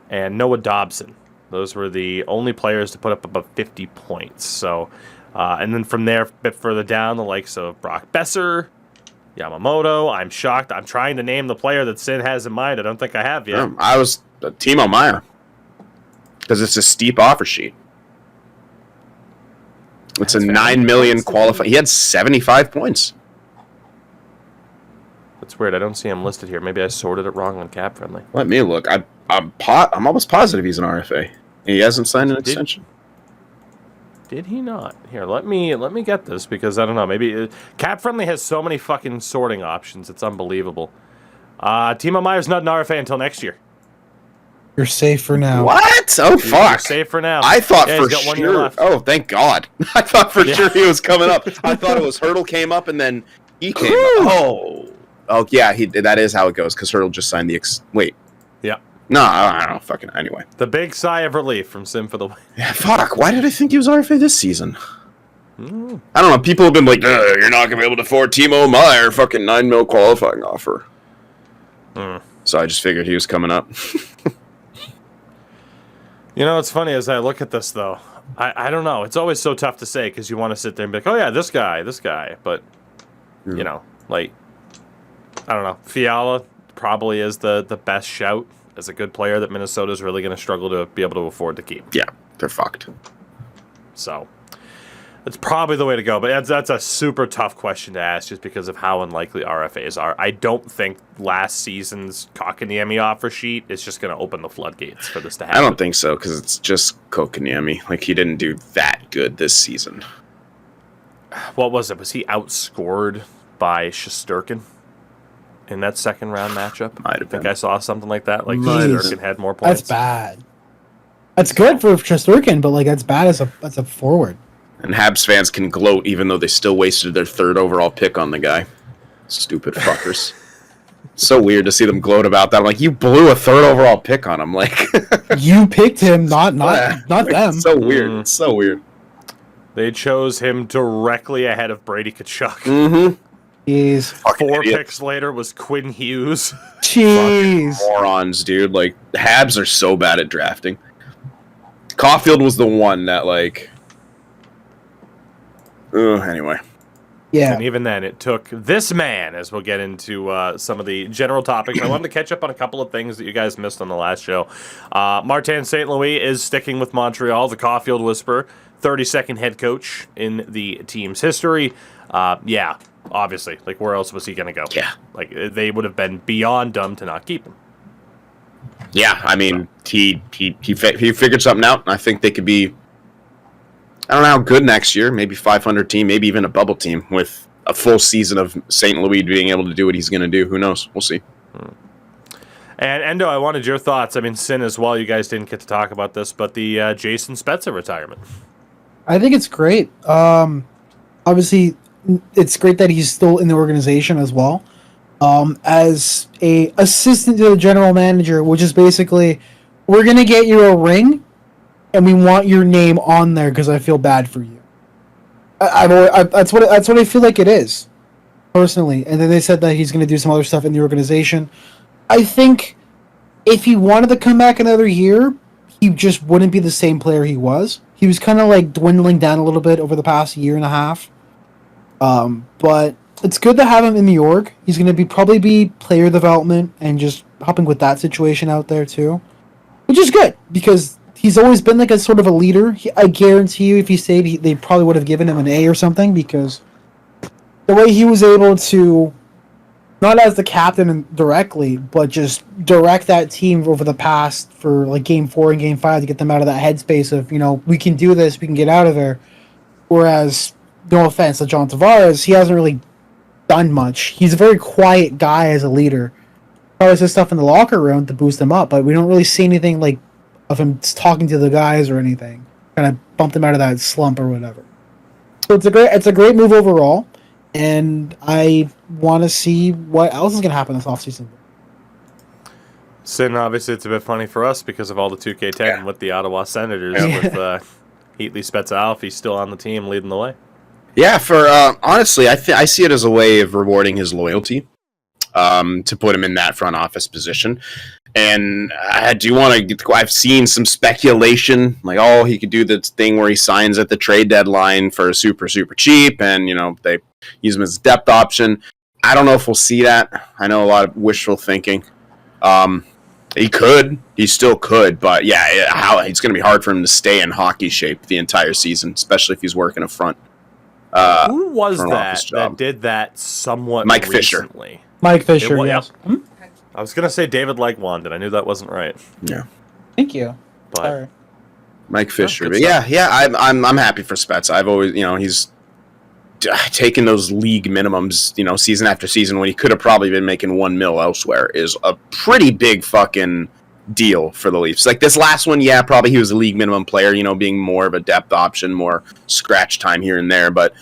and Noah Dobson. Those were the only players to put up above 50 points. So, and then from there, a bit further down, the likes of Brock Besser, Yamamoto. I'm shocked. I'm trying to name the player that Sid has in mind. I don't think I have yet. I was Timo Meier. Because it's a steep offer sheet. It's a 9 million qualify. He had 75 points. That's weird. I don't see him listed here. Maybe I sorted it wrong on Cap Friendly. Let me look. I'm almost positive he's an RFA. He hasn't signed an extension. Did he not? Here, let me get this because I don't know. Maybe Cap Friendly has so many fucking sorting options. It's unbelievable. Timo Meier's not an RFA until next year. You're safe for now. What? Oh, fuck. You're safe for now. I thought for he's got 1 year sure. left. Oh, thank God. I thought for sure he was coming up. I thought it was Hurdle came up and then he came up. Oh, yeah, that is how it goes because Hurdle just signed the wait. Yeah. No, I don't know. Fucking anyway. The big sigh of relief from Sim for the win. Yeah, fuck. Why did I think he was RFA this season? I don't know. People have been like, you're not going to be able to afford Timo Meier, fucking 9 mil qualifying offer. So I just figured he was coming up. You know, it's funny as I look at this, though. I don't know. It's always so tough to say because you want to sit there and be like, oh, yeah, this guy. But, you know, like, I don't know. Fiala probably is the best shout as a good player that Minnesota's really going to struggle to be able to afford to keep. Yeah, they're fucked. So it's probably the way to go. But that's a super tough question to ask just because of how unlikely RFAs are. I don't think last season's Kotkaniemi offer sheet is just going to open the floodgates for this to happen. I don't think so because it's just Kotkaniemi. Like, he didn't do that good this season. What was it? Was he outscored by Shesterkin in that second round matchup? Might have I think been. I saw something like that. Like, Might have Shesterkin had more points. That's bad. That's good for Shesterkin, but like that's bad as a forward. And Habs fans can gloat even though they still wasted their 3rd overall pick on the guy. Stupid fuckers. So weird to see them gloat about that. I'm like, you blew a 3rd overall pick on him. Like, You picked him, not them. It's so weird. It's so weird. They chose him directly ahead of Brady Tkachuk. Mm-hmm. Jeez. 4 picks later was Quinn Hughes. Jeez. Morons, dude. Like, Habs are so bad at drafting. Caulfield was the one that, like... anyway. Yeah. And even then, it took this man, as we'll get into some of the general topics. I wanted to catch up on a couple of things that you guys missed on the last show. Martin St. Louis is sticking with Montreal, the Caulfield Whisperer, 32nd head coach in the team's history. Yeah, obviously. Like, where else was he going to go? Yeah. Like, they would have been beyond dumb to not keep him. Yeah, I mean, he figured something out, and I think they could be, I don't know how good next year, maybe 500 team, maybe even a bubble team with a full season of St. Louis being able to do what he's going to do. Who knows? We'll see. And Endo, I wanted your thoughts. I mean, Sin as well. You guys didn't get to talk about this, but the Jason Spezza retirement. I think it's great. Obviously, it's great that he's still in the organization as well. As a assistant to the general manager, which is basically, we're gonna get you a ring, and we want your name on there because I feel bad for you. That's what I feel like it is, personally. And then they said that he's gonna do some other stuff in the organization. I think if he wanted to come back another year, he just wouldn't be the same player he was. He was kind of like dwindling down a little bit over the past year and a half. But it's good to have him in the org. He's going to probably be player development and just helping with that situation out there too, which is good because he's always been like a sort of a leader. I guarantee you, if he stayed, they probably would have given him an A or something because the way he was able to, not as the captain directly, but just direct that team over the past for like Game 4 and Game 5 to get them out of that headspace of, we can do this, we can get out of there. Whereas, no offense to John Tavares, he hasn't really done much. He's a very quiet guy as a leader. Probably says stuff in the locker room to boost him up, but we don't really see anything like of him talking to the guys or anything. Kind of bumped him out of that slump or whatever. So it's a great move overall, and I want to see what else is going to happen this offseason. Sin, obviously, it's a bit funny for us because of all the 2K10 with the Ottawa Senators with Heatley Spezza Alfie still on the team leading the way. Yeah, for honestly, I see it as a way of rewarding his loyalty to put him in that front office position. And I do want to. I've seen some speculation, like, oh, he could do this thing where he signs at the trade deadline for super cheap, and they use him as a depth option. I don't know if we'll see that. I know a lot of wishful thinking. He still could, but yeah, it's going to be hard for him to stay in hockey shape the entire season, especially if he's working a front. Who was that did that somewhat Mike recently? Fisher. Mike Fisher, yes. I was going to say David Legwand, and I knew that wasn't right. Yeah. Thank you. But Sorry. Mike Fisher. good But yeah, I'm happy for Spezza. I've always, he's taken those league minimums, season after season when he could have probably been making $1 million elsewhere is a pretty big fucking deal for the Leafs. Like this last one, yeah, probably he was a league minimum player, being more of a depth option, more scratch time here and there. But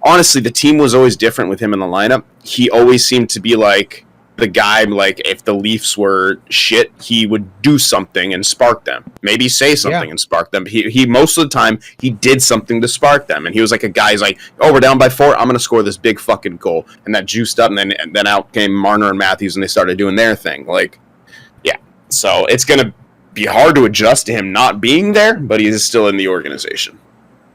honestly, the team was always different with him in the lineup. He always seemed to be like the guy, like if the Leafs were shit, he would do something and spark them. Maybe say something and spark them. He most of the time he did something to spark them, and he was like a guy. He's like, oh, we're down by 4. I'm gonna score this big fucking goal, and that juiced up, and then out came Marner and Matthews, and they started doing their thing. Like, yeah. So it's gonna be hard to adjust to him not being there, but he is still in the organization.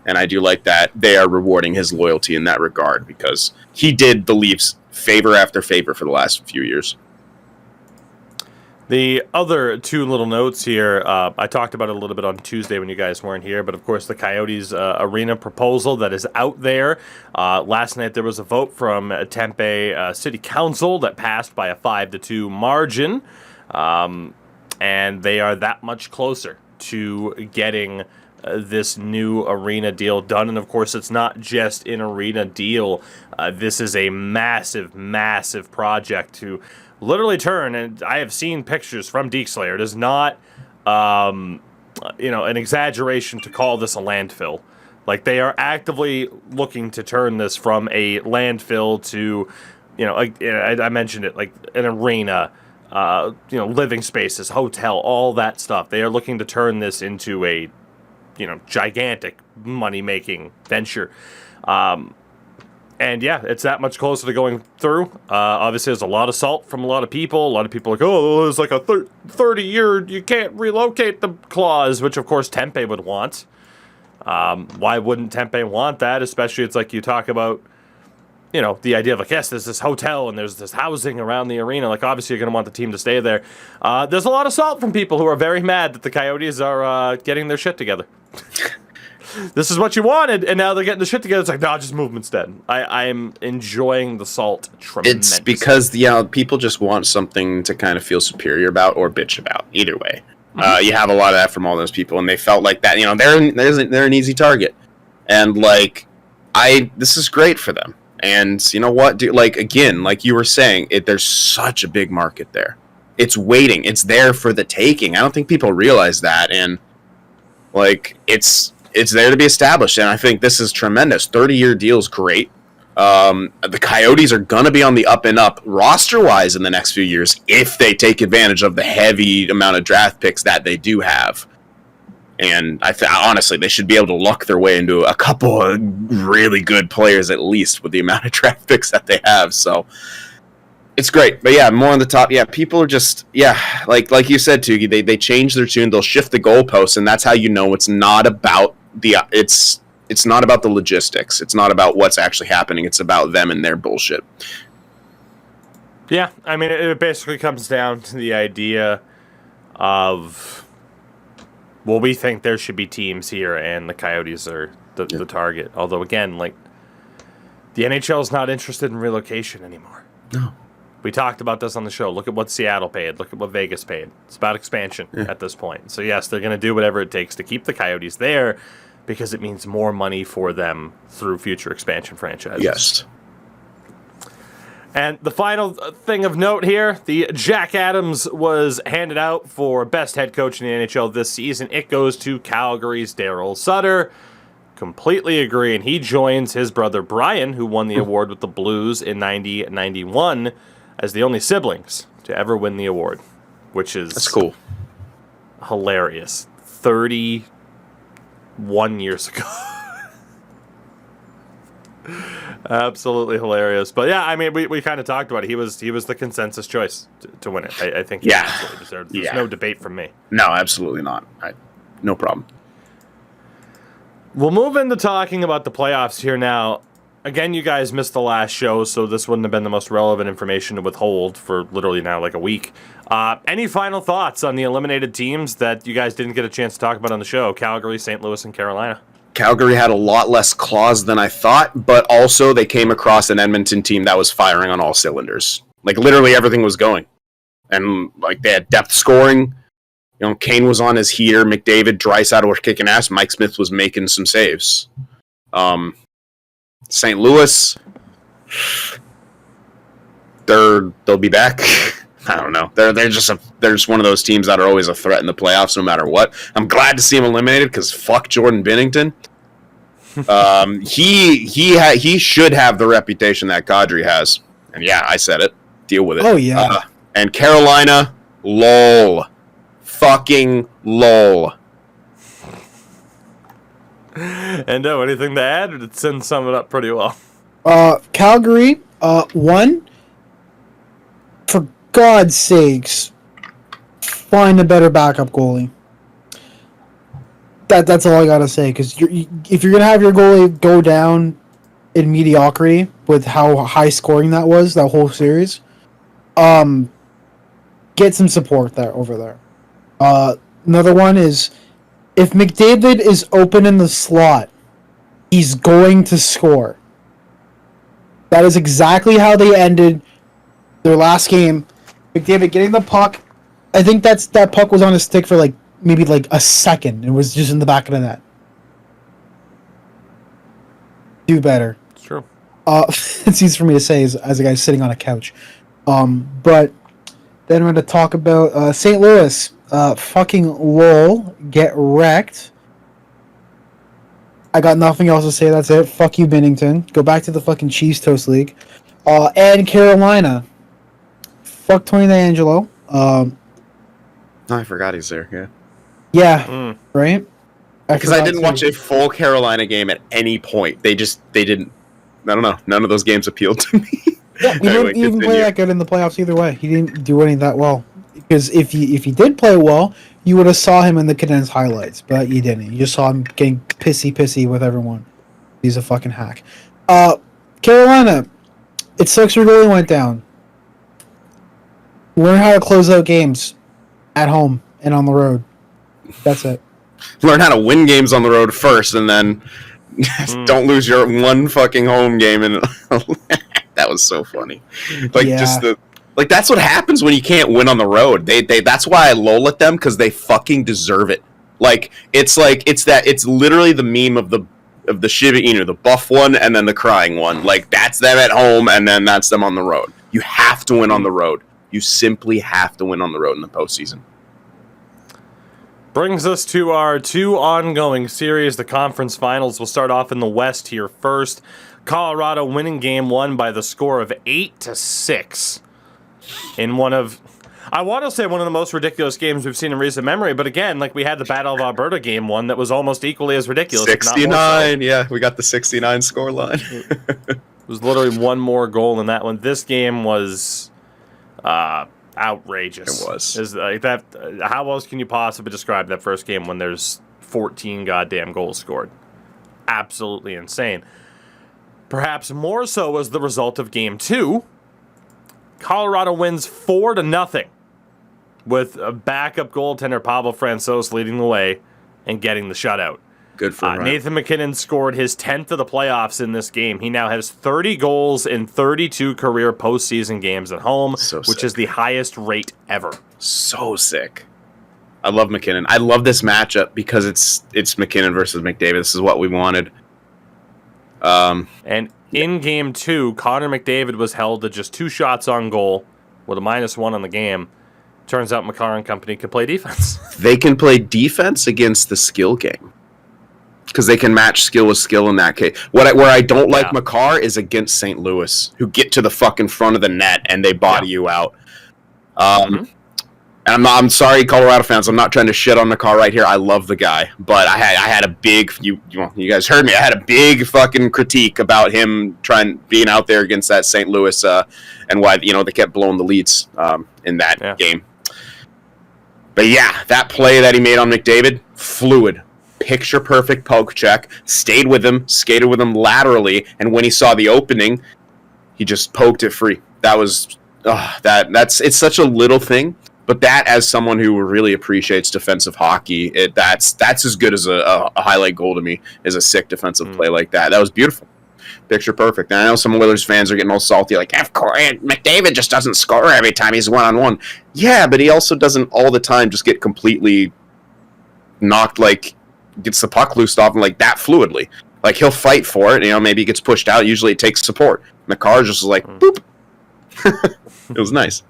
And I do like that they are rewarding his loyalty in that regard because he did the Leafs favor after favor for the last few years. The other two little notes here, I talked about it a little bit on Tuesday when you guys weren't here, but of course the Coyotes arena proposal that is out there. Last night there was a vote from Tempe City Council that passed by a 5-2 margin, and they are that much closer to getting this new arena deal done. And of course it's not just an arena deal. This is a massive project to literally turn, and I have seen pictures from Deke Slayer. It is not an exaggeration to call this a landfill. Like, they are actively looking to turn this from a landfill to, I mentioned it, like an arena, living spaces, hotel, all that stuff. They are looking to turn this into a gigantic money-making venture. And yeah, it's that much closer to going through. Obviously, there's a lot of salt from a lot of people. A lot of people are like, oh, there's like a 30-year, you can't relocate the clause, which of course Tempe would want. Why wouldn't Tempe want that? Especially, it's like you talk about, the idea of like, yes, there's this hotel and there's this housing around the arena. Like, obviously, you're going to want the team to stay there. There's a lot of salt from people who are very mad that the Coyotes are getting their shit together. This is what you wanted, and now they're getting the shit together. It's like, no, just move them instead. I'm enjoying the salt tremendously. It's because, people just want something to kind of feel superior about or bitch about. Either way. You have a lot of that from all those people, and they felt like that. They're an easy target. And, this is great for them. And you know what, dude? Again, like you were saying, there's such a big market there. It's waiting. It's there for the taking. I don't think people realize that. And, it's there to be established. And I think this is tremendous. 30-year deal is great. The Coyotes are going to be on the up and up roster-wise in the next few years if they take advantage of the heavy amount of draft picks that they do have. And honestly, they should be able to luck their way into a couple of really good players at least with the amount of draft picks that they have. So it's great. But yeah, more on the top. Yeah, people are just, like you said, Tougie, they change their tune. They'll shift the goalposts, and that's how you know it's not about it's not about the logistics. It's not about what's actually happening. It's about them and their bullshit. Yeah, I mean, it basically comes down to the idea of, well, we think there should be teams here, and the Coyotes are the target. Although, again, the NHL is not interested in relocation anymore. No. We talked about this on the show. Look at what Seattle paid. Look at what Vegas paid. It's about expansion at this point. So, yes, they're going to do whatever it takes to keep the Coyotes there because it means more money for them through future expansion franchises. Yes. And the final thing of note here, the Jack Adams was handed out for best head coach in the NHL this season. It goes to Calgary's Darryl Sutter. Completely agree. And he joins his brother Brian, who won the award with the Blues in 90-91, as the only siblings to ever win the award, which is that's cool. Hilarious. 31 years ago. Absolutely hilarious. But yeah, I mean, we kind of talked about it. He was the consensus choice to win it. I think he absolutely deserved it. There's no debate from me. No, absolutely not. No problem. We'll move into talking about the playoffs here now. Again, you guys missed the last show, so this wouldn't have been the most relevant information to withhold for literally now like a week. Any final thoughts on the eliminated teams that you guys didn't get a chance to talk about on the show? Calgary, St. Louis, and Carolina. Calgary had a lot less claws than I thought, but also they came across an Edmonton team that was firing on all cylinders. Literally everything was going. And, they had depth scoring. Kane was on his heater. McDavid, Draisaitl were kicking ass. Mike Smith was making some saves. St. Louis, they'll be back. I don't know. They're just one of those teams that are always a threat in the playoffs, no matter what. I'm glad to see him eliminated because fuck Jordan Binnington. He should have the reputation that Kadri has, and yeah, I said it. Deal with it. Oh yeah. And Carolina, lol, fucking lol. Endo, anything to add, or did Sin sum it up pretty well? Calgary, one. For God's sakes, find a better backup goalie. That's all I gotta say. Because if you're gonna have your goalie go down in mediocrity with how high scoring that was that whole series, get some support over there. Another one is, if McDavid is open in the slot, he's going to score. That is exactly how they ended their last game. McDavid getting the puck. I think that puck was on his stick for maybe a second. It was just in the back of the net. Do better. It's true. It's easy for me to say as a guy sitting on a couch. But then I'm going to talk about St. Louis. Fucking lol. Get wrecked. I got nothing else to say. That's it. Fuck you, Binnington. Go back to the fucking Cheese Toast League. And Carolina. Fuck Tony D'Angelo. I forgot he's there. Yeah. Yeah. Right. Because I didn't watch a full Carolina game at any point. They didn't. I don't know. None of those games appealed to me. Yeah, he didn't even play that good in the playoffs either way. He didn't do any that well. Because if he did play well, you would have saw him in the condensed highlights, but you didn't. You just saw him getting pissy with everyone. He's a fucking hack. Carolina, It sucks your goalie went down. Learn how to close out games at home and on the road. That's it. Learn how to win games on the road first, and then don't lose your one fucking home game. And that was so funny. That's what happens when you can't win on the road. They that's why I lol at them, because they fucking deserve it. It's literally the meme of the Shiba Inu, the buff one, and then the crying one. Like, that's them at home, and then that's them on the road. You have to win on the road. You simply have to win on the road in the postseason. Brings us to our two ongoing series. The conference finals will start off in the West here first. Colorado winning game one by the score of 8-6 in one of, I want to say, one of the most ridiculous games we've seen in recent memory. But again, like, we had the Battle of Alberta game one that was almost equally as ridiculous. 69, yeah, we got the 69 score line. It was literally one more goal in that one. This game was outrageous. It was. Is like that? How else can you possibly describe that first game when there's 14 goddamn goals scored? Absolutely insane. Perhaps more so was the result of game two. Colorado wins 4-0 with a backup goaltender Pablo Francouz leading the way and getting the shutout. Good for him. Nathan MacKinnon scored his 10th of the playoffs in this game. He now has 30 goals in 32 career postseason games at home, which is the highest rate ever. So sick. I love MacKinnon. I love this matchup because it's MacKinnon versus McDavid. This is what we wanted. And in game two, Connor McDavid was held to just 2 shots on goal with a -1 on the game. Turns out Makar and company can play defense. They can play defense against the skill game, because they can match skill with skill in that case. Where I don't like Makar is against St. Louis, who get to the fucking front of the net and they body you out. And I'm sorry, Colorado fans. I'm not trying to shit on Makar right here. I love the guy, but I had a big you guys heard me. I had a big fucking critique about him being out there against that St. Louis and why they kept blowing the leads in that game. But yeah, that play that he made on McDavid, fluid. Picture perfect poke check, stayed with him, skated with him laterally, and when he saw the opening, he just poked it free. That was it's such a little thing, but that, as someone who really appreciates defensive hockey, that's as good as a highlight goal to me, is a sick defensive play like that. That was beautiful. Picture perfect. And I know some Oilers fans are getting all salty, like, of course, McDavid just doesn't score every time he's one-on-one. Yeah, but he also doesn't all the time just get completely knocked, like, gets the puck loosed off him like that fluidly. Like, he'll fight for it, maybe he gets pushed out. Usually it takes support. Makar just like, boop. It was nice.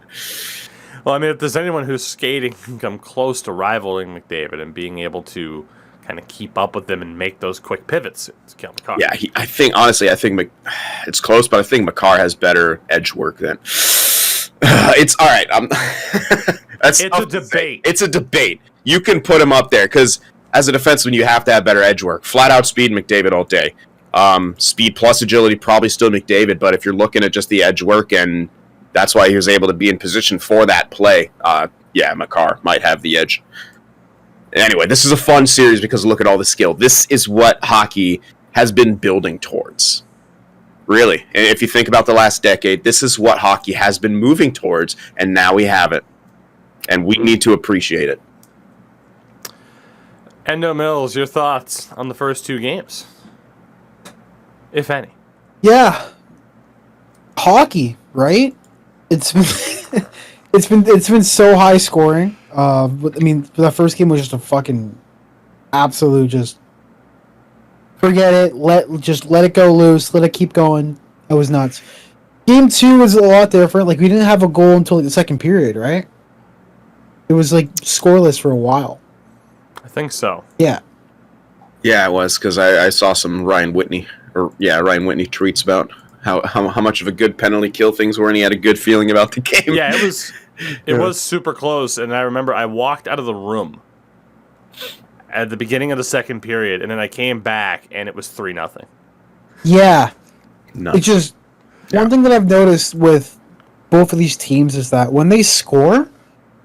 Well, I mean, if there's anyone who's skating can come close to rivaling McDavid and being able to kind of keep up with them and make those quick pivots, it's Cale Makar. Yeah, I think it's close, but I think Makar has better edge work than. It's all right. It's a debate. It's a debate. You can put him up there because, as a defenseman, you have to have better edge work. Flat out speed, McDavid all day. Speed plus agility, probably still McDavid, but if you're looking at just the edge work, and that's why he was able to be in position for that play, Makar might have the edge. Anyway, this is a fun series because look at all the skill. This is what hockey has been building towards. Really. And if you think about the last decade, this is what hockey has been moving towards, and now we have it. And we need to appreciate it. Endo Mills, your thoughts on the first 2 games, if any? Yeah, hockey, right? It's been it's been so high scoring. I mean, the first game was just a fucking absolute just forget it. Let it go loose. Let it keep going. It was nuts. Game 2 was a lot different. Like, we didn't have a goal until the second period, right? It was like scoreless for a while. I think so. Yeah. Yeah, it was, because I saw some Ryan Whitney tweets about how much of a good penalty kill things were, and he had a good feeling about the game. Yeah, it was super close, and I remember I walked out of the room at the beginning of the second period, and then I came back, and it was 3-0. Yeah. Nuts. It's just one thing that I've noticed with both of these teams is that when they score,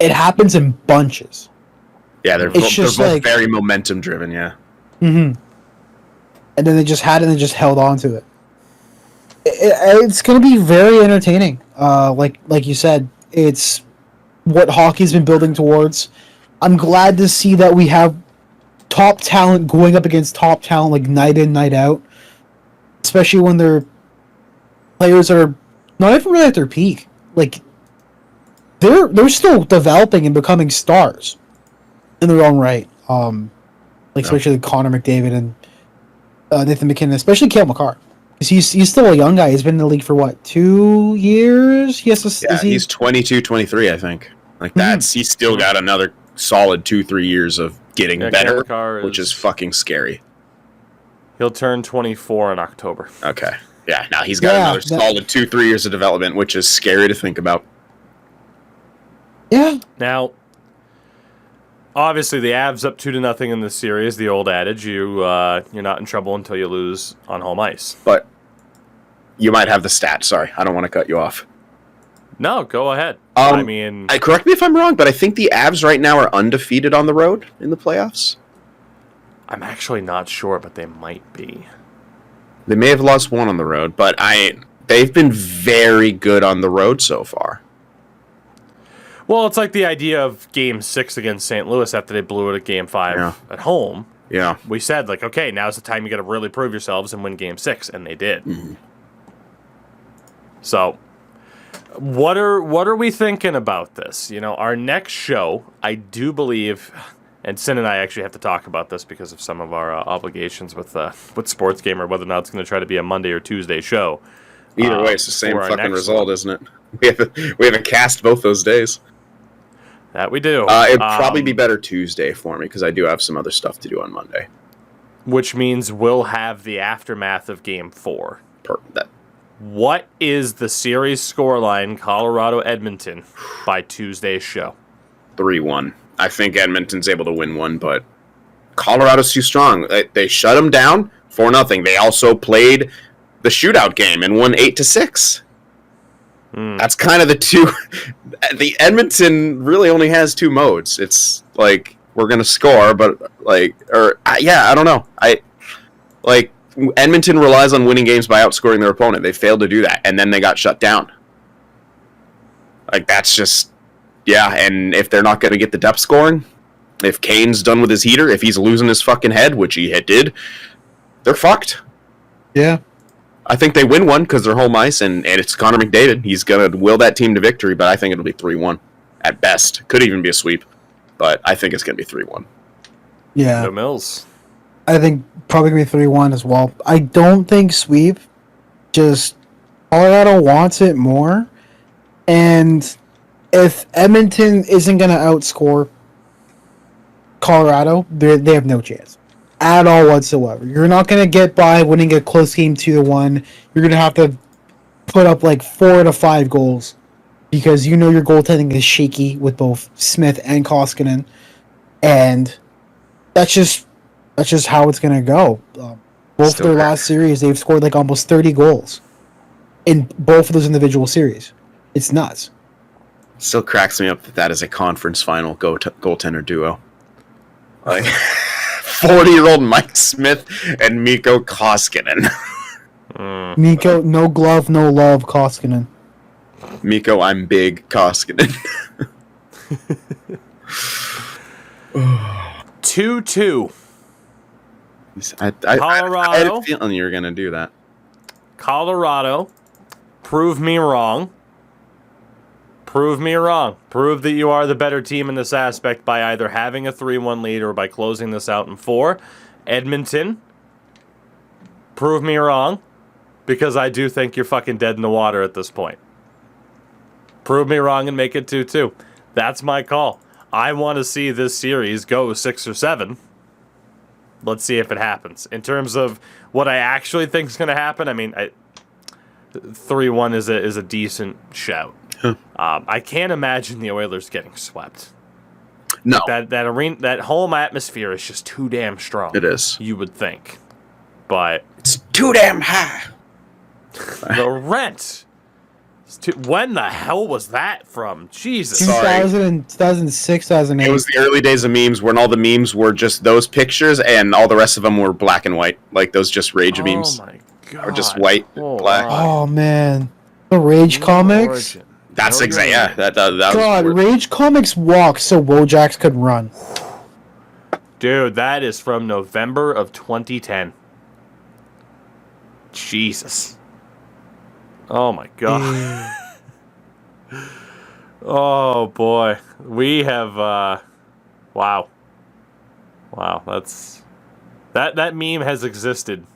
it happens in bunches. Yeah, they're both very momentum driven. Yeah. Mm-hmm. And then they just held on to it. It's going to be very entertaining. Like you said, it's what hockey's been building towards. I'm glad to see that we have top talent going up against top talent like night in, night out. Especially when they're players that are not even really at their peak. Like they're still developing and becoming stars in their own right. Especially Connor McDavid and Nathan McKinnon, especially Cale Makar. He's still a young guy. He's been in the league for what, 2 years? He's 22, 23, I think. Like he's still got another solid 2-3 years of getting better, which is fucking scary. He'll turn 24 in October. Okay. Yeah, now he's got another solid 2-3 years of development, which is scary to think about. Yeah. Now, obviously, the Avs up 2-0 in this series. The old adage: you're not in trouble until you lose on home ice. But you might have the stat. Sorry, I don't want to cut you off. No, go ahead. Correct me if I'm wrong, but I think the Avs right now are undefeated on the road in the playoffs. I'm actually not sure, but they might be. They may have lost one on the road, but they've been very good on the road so far. Well, it's like the idea of Game 6 against St. Louis after they blew it at Game 5 at home. Yeah. We said, like, okay, now's the time you got to really prove yourselves and win Game 6, and they did. Mm-hmm. So, what are we thinking about this? You know, our next show, I do believe, and Sin and I actually have to talk about this because of some of our obligations with Sports Gamer, whether or not it's going to try to be a Monday or Tuesday show. Either way, it's the same fucking result, isn't it? We have a cast both those days. That we do. It'd probably be better Tuesday for me because I do have some other stuff to do on Monday. Which means we'll have the aftermath of Game 4. What is the series scoreline, Colorado-Edmonton, by Tuesday's show? 3-1. I think Edmonton's able to win one, but Colorado's too strong. They shut them down 4-0. They also played the shootout game and won 8-6. That's kind of the two. The Edmonton really only has two modes. It's like we're gonna score, but I don't know. Edmonton relies on winning games by outscoring their opponent. They failed to do that, and then they got shut down. Like that's just And if they're not gonna get the depth scoring, if Kane's done with his heater, if he's losing his fucking head, which he did, they're fucked. Yeah. I think they win one because they're home ice, and it's Connor McDavid. He's going to will that team to victory, but I think it'll be 3-1 at best. Could even be a sweep, but I think it's going to be 3-1. Yeah. No Mills. I think probably going to be 3-1 as well. I don't think sweep. Just Colorado wants it more. And if Edmonton isn't going to outscore Colorado, they have no chance. At all whatsoever. You're not going to get by winning a close game 2-1. You're going to have to put up like 4 to 5 goals because you know your goaltending is shaky with both Smith and Koskinen, and that's just how it's going to go. Both of their last series, they've scored like almost 30 goals in both of those individual series. It's nuts. Still cracks me up that is a conference final goaltender duo. Like 40-year-old Mike Smith and Mikko Koskinen. Mikko, no glove, no love, Koskinen. Mikko, I'm big, Koskinen. 2-2. Colorado. I had a feeling you were going to do that. Colorado, prove me wrong. Prove me wrong. Prove that you are the better team in this aspect by either having a 3-1 lead or by closing this out in 4. Edmonton, prove me wrong, because I do think you're fucking dead in the water at this point. Prove me wrong and make it 2-2. That's my call. I want to see this series go 6 or 7. Let's see if it happens. In terms of what I actually think is going to happen, I mean, 3-1 is a decent shout. I can't imagine the Oilers getting swept. No, that arena, that home atmosphere is just too damn strong. It is. You would think, but it's too damn high. The rent. When the hell was that from? Jesus. 2006, 2008. It was the early days of memes when all the memes were just those pictures and all the rest of them were black and white, like those just rage memes. Oh my God. Or just white, black. Oh man, the Rage comics. Origin. That's No, exactly, you're yeah. right. That was God, weird. Rage comics walk so Wojaks could run. Dude, that is from November of 2010. Jesus. Oh my God. Oh boy. We have wow. Wow, that meme has existed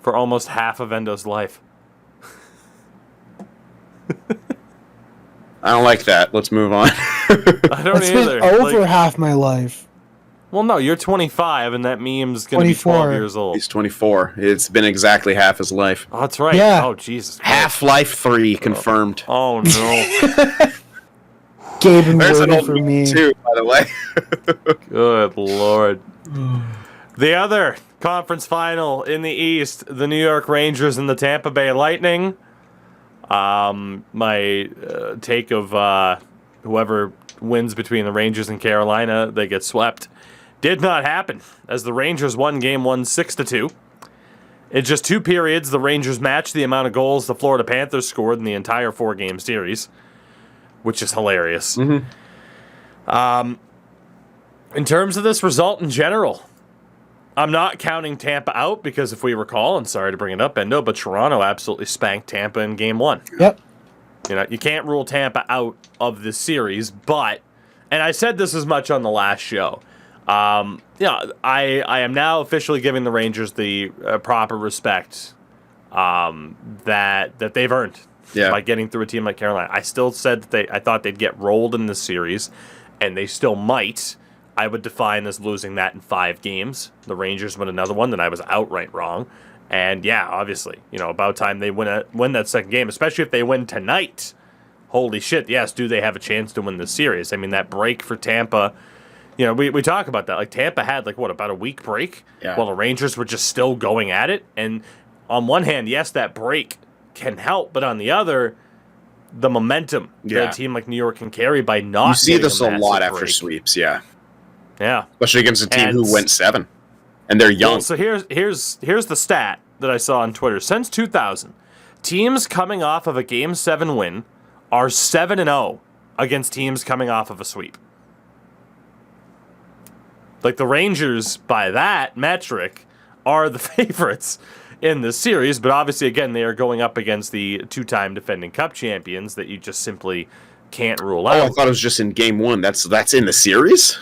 for almost half of Endo's life. I don't like that. Let's move on. I don't It's been either. over Like, half my life. well, no, you're 25 and that meme's going to be 12 24. years old. He's 24. It's been exactly half his life. Oh, that's right. Yeah. Oh, Jesus Christ. Half-Life 3 confirmed. Oh, no. Gabe and There's an waiting old for meme me. too, by the way. Good Lord. The other conference final in the East, the New York Rangers and the Tampa Bay Lightning. My take of whoever wins between the Rangers and Carolina, they get swept, did not happen, as the Rangers won Game 1 6-2. In just 2 periods, the Rangers matched the amount of goals the Florida Panthers scored in the entire 4-game series, which is hilarious. In terms of this result in general, I'm not counting Tampa out because if we recall, and sorry to bring it up, Endo, but Toronto absolutely spanked Tampa in Game 1. Yep. You know, you can't rule Tampa out of this series, but, and I said this as much on the last show, I am now officially giving the Rangers the proper respect that they've earned by getting through a team like Carolina. I still said that I thought they'd get rolled in this series, and they still might. I would define as losing that in 5 games. The Rangers win another one, then I was outright wrong. And yeah, obviously, about time they win that second game, especially if they win tonight. Holy shit, yes, do they have a chance to win this series? I mean, that break for Tampa, we talk about that. Like, Tampa had, about a week break while the Rangers were just still going at it. And on one hand, yes, that break can help, but on the other, the momentum that a team like New York can carry by not You see getting this a lot massive after break. sweeps, yeah. Yeah. Especially against a team And- who went 7. And they're young. Well, so here's the stat that I saw on Twitter. Since 2000, teams coming off of a Game 7 win are 7-0 against teams coming off of a sweep. Like, the Rangers, by that metric, are the favorites in this series, but obviously, again, they are going up against the 2-time defending Cup champions that you just simply can't rule out. Oh, I thought it was just in Game 1. That's in the series?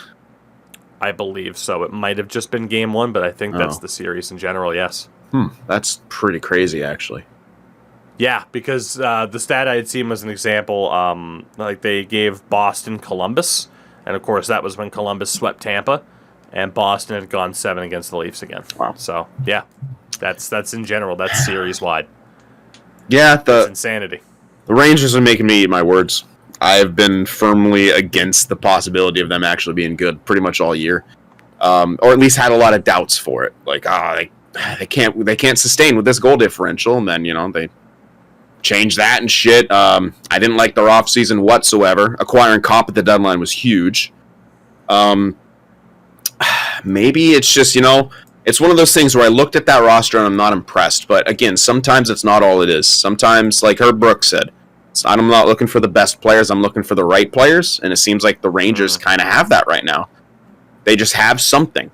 I believe so. It might have just been Game 1, but I think that's the series in general, yes. That's pretty crazy, actually. Yeah, because the stat I had seen was an example, they gave Boston Columbus, and of course that was when Columbus swept Tampa, and Boston had gone 7 against the Leafs again. Wow. So, yeah, that's in general. That's series-wide. Yeah, It's insanity. the Rangers are making me eat my words. I have been firmly against the possibility of them actually being good pretty much all year, or at least had a lot of doubts for it. Like, they can't sustain with this goal differential, and then they change that and shit. I didn't like their offseason whatsoever. Acquiring Kopp at the deadline was huge. Maybe it's just it's one of those things where I looked at that roster and I'm not impressed. But again, sometimes it's not all it is. Sometimes, like Herb Brooks said, I'm not looking for the best players. I'm looking for the right players, and it seems like the Rangers kind of have that right now. They just have something,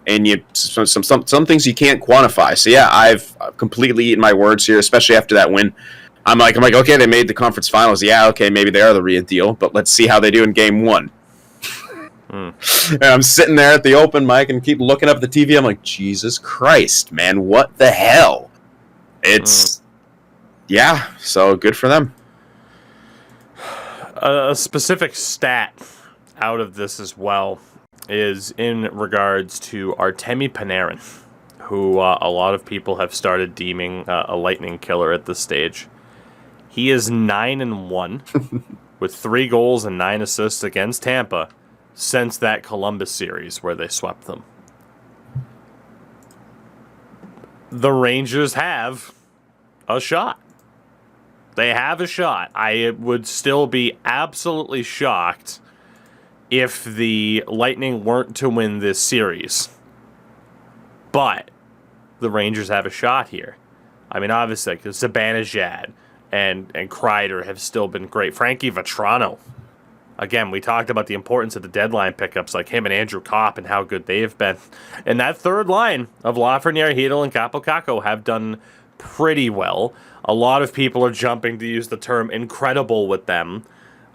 and some things you can't quantify. So yeah, I've completely eaten my words here, especially after that win. I'm like, okay, they made the conference finals. Yeah, okay, maybe they are the real deal, but let's see how they do in Game 1. And I'm sitting there at the open mic and keep looking up at the TV. I'm like, Jesus Christ, man, what the hell? It's yeah, so good for them. A specific stat out of this as well is in regards to Artemi Panarin, who a lot of people have started deeming a lightning killer at this stage. He is 9-1 with 3 goals and 9 assists against Tampa since that Columbus series where they swept them. The Rangers have a shot. They have a shot. I would still be absolutely shocked if the Lightning weren't to win this series. But the Rangers have a shot here. I mean, obviously, like, Zibanejad and Kreider have still been great. Frankie Vetrano. Again, we talked about the importance of the deadline pickups like him and Andrew Kopp and how good they have been. And that third line of Lafreniere, Hedel, and Capo Caco have done pretty well. A lot of people are jumping to use the term incredible with them.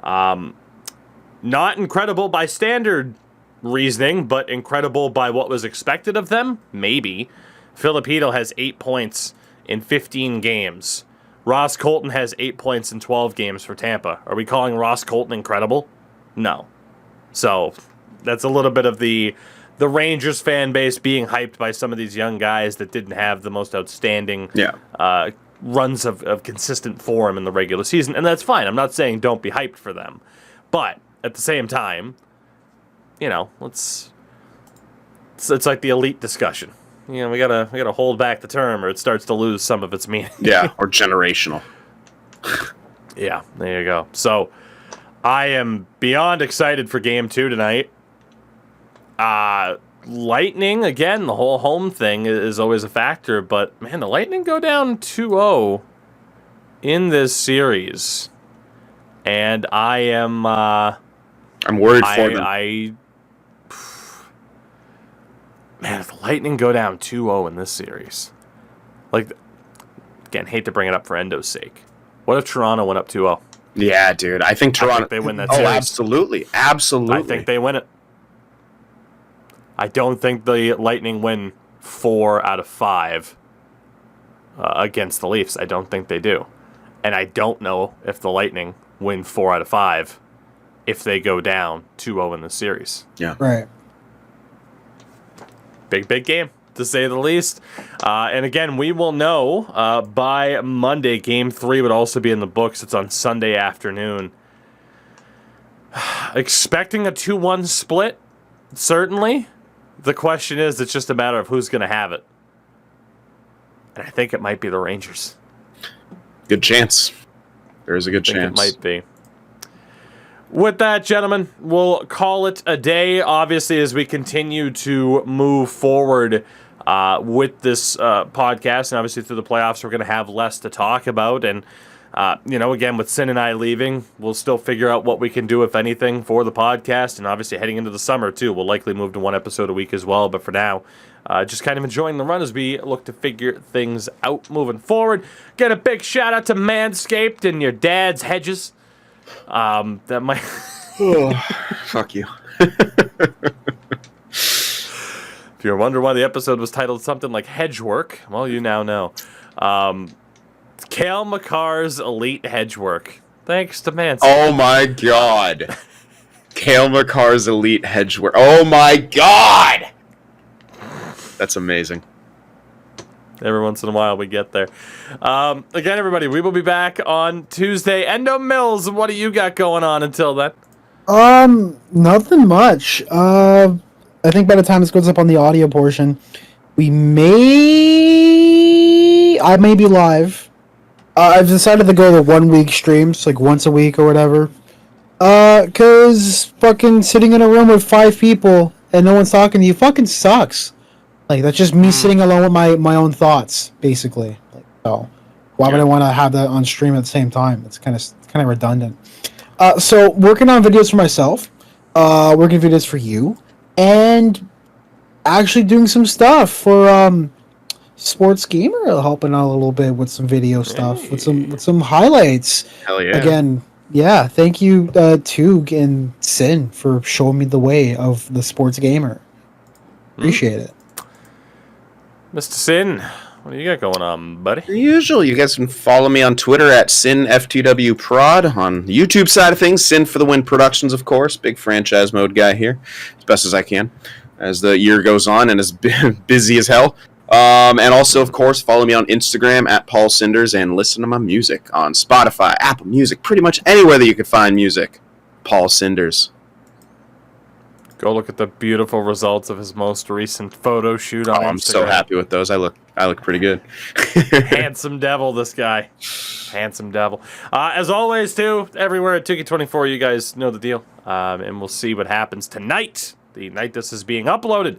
Not incredible by standard reasoning, but incredible by what was expected of them? Maybe. Filip Hedel has 8 points in 15 games. Ross Colton has 8 points in 12 games for Tampa. Are we calling Ross Colton incredible? No. So that's a little bit of the Rangers fan base being hyped by some of these young guys that didn't have the most outstanding runs of consistent form in the regular season. And that's fine. I'm not saying don't be hyped for them. But at the same time, you know, it's like the elite discussion. You know, we gotta hold back the term or it starts to lose some of its meaning. Yeah, or generational. Yeah, there you go. So I am beyond excited for Game 2 tonight. Lightning, again, the whole home thing is always a factor, but, man, the Lightning go down 2-0 in this series. And I am... I'm worried for them. Man, if the Lightning go down 2-0 in this series... Like, again, hate to bring it up for Endo's sake. What if Toronto went up 2-0? Yeah, dude. I think Toronto... I think they win that series. Oh, absolutely. Absolutely. I think they win it. I don't think the Lightning win 4 out of 5 against the Leafs. I don't think they do. And I don't know if the Lightning win 4 out of 5 if they go down 2-0 in the series. Yeah. Right. Big game, to say the least. And again, we will know by Monday. Game 3 would also be in the books. It's on Sunday afternoon. Expecting a 2-1 split, certainly. The question is, it's just a matter of who's going to have it. And I think it might be the Rangers. Good chance. There is a good chance. It might be. With that, gentlemen, we'll call it a day. Obviously, as we continue to move forward with this podcast, and obviously through the playoffs, we're going to have less to talk about. And, again, with Sin and I leaving, we'll still figure out what we can do, if anything, for the podcast. And obviously, heading into the summer, too, we'll likely move to 1 episode a week as well. But for now, just kind of enjoying the run as we look to figure things out moving forward. Get a big shout out to Manscaped and your dad's hedges. That might. Fuck you. If you're wondering why the episode was titled something like Hedgework, well, you now know. Cale Makar's Elite Hedgework. Thanks to Manscaped. Oh my god. Cale Makar's Elite Hedgework. Oh my god! That's amazing. Every once in a while we get there. Again, everybody, we will be back on Tuesday. Endo Mills, what do you got going on until then? Nothing much. I think by the time this goes up on the audio portion, I may be live. I've decided to go to 1 week streams, like once a week or whatever. Cause fucking sitting in a room with 5 people and no one's talking to you fucking sucks. Like, that's just me sitting alone with my own thoughts, basically. Like, so, why would I want to have that on stream at the same time? It's kind of redundant. So, working on videos for myself, working videos for you, and actually doing some stuff for Sports Gamer, helping out a little bit with some video stuff, with some highlights. Hell yeah. Again, yeah, thank you, Tougie and Sin, for showing me the way of the Sports Gamer. Appreciate it. Mr. Sin, what do you got going on, buddy? The usual. You guys can follow me on Twitter at SinFTWProd. On the YouTube side of things, Sin for the Win Productions, of course. Big franchise mode guy here, as best as I can, as the year goes on and is busy as hell. And also, of course, follow me on Instagram at Paul Cinders and listen to my music on Spotify, Apple Music, pretty much anywhere that you could find music. Paul Cinders. Go look at the beautiful results of his most recent photo shoot on Instagram. I'm so happy with those. I look pretty good. Handsome devil, this guy. Handsome devil. As always, too, everywhere at Tougie24, you guys know the deal. And we'll see what happens tonight, the night this is being uploaded.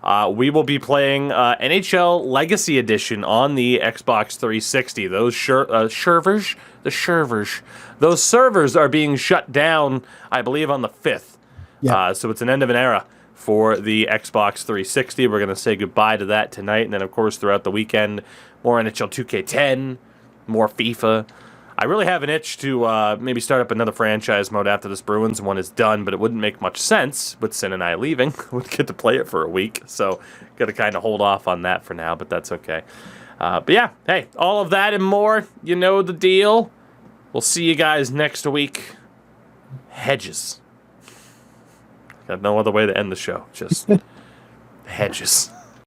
we will be playing NHL Legacy Edition on the Xbox 360. Those those servers are being shut down, I believe, on the 5th. Yeah. So it's an end of an era for the Xbox 360. We're going to say goodbye to that tonight. And then, of course, throughout the weekend, more NHL 2K10, more FIFA. I really have an itch to maybe start up another franchise mode after this Bruins one is done, but it wouldn't make much sense with Sin and I leaving. We'd get to play it for a week, so got to kind of hold off on that for now, but that's okay. But yeah, hey, all of that and more, you know the deal. We'll see you guys next week. Hedges. Got no other way to end the show, just hedges.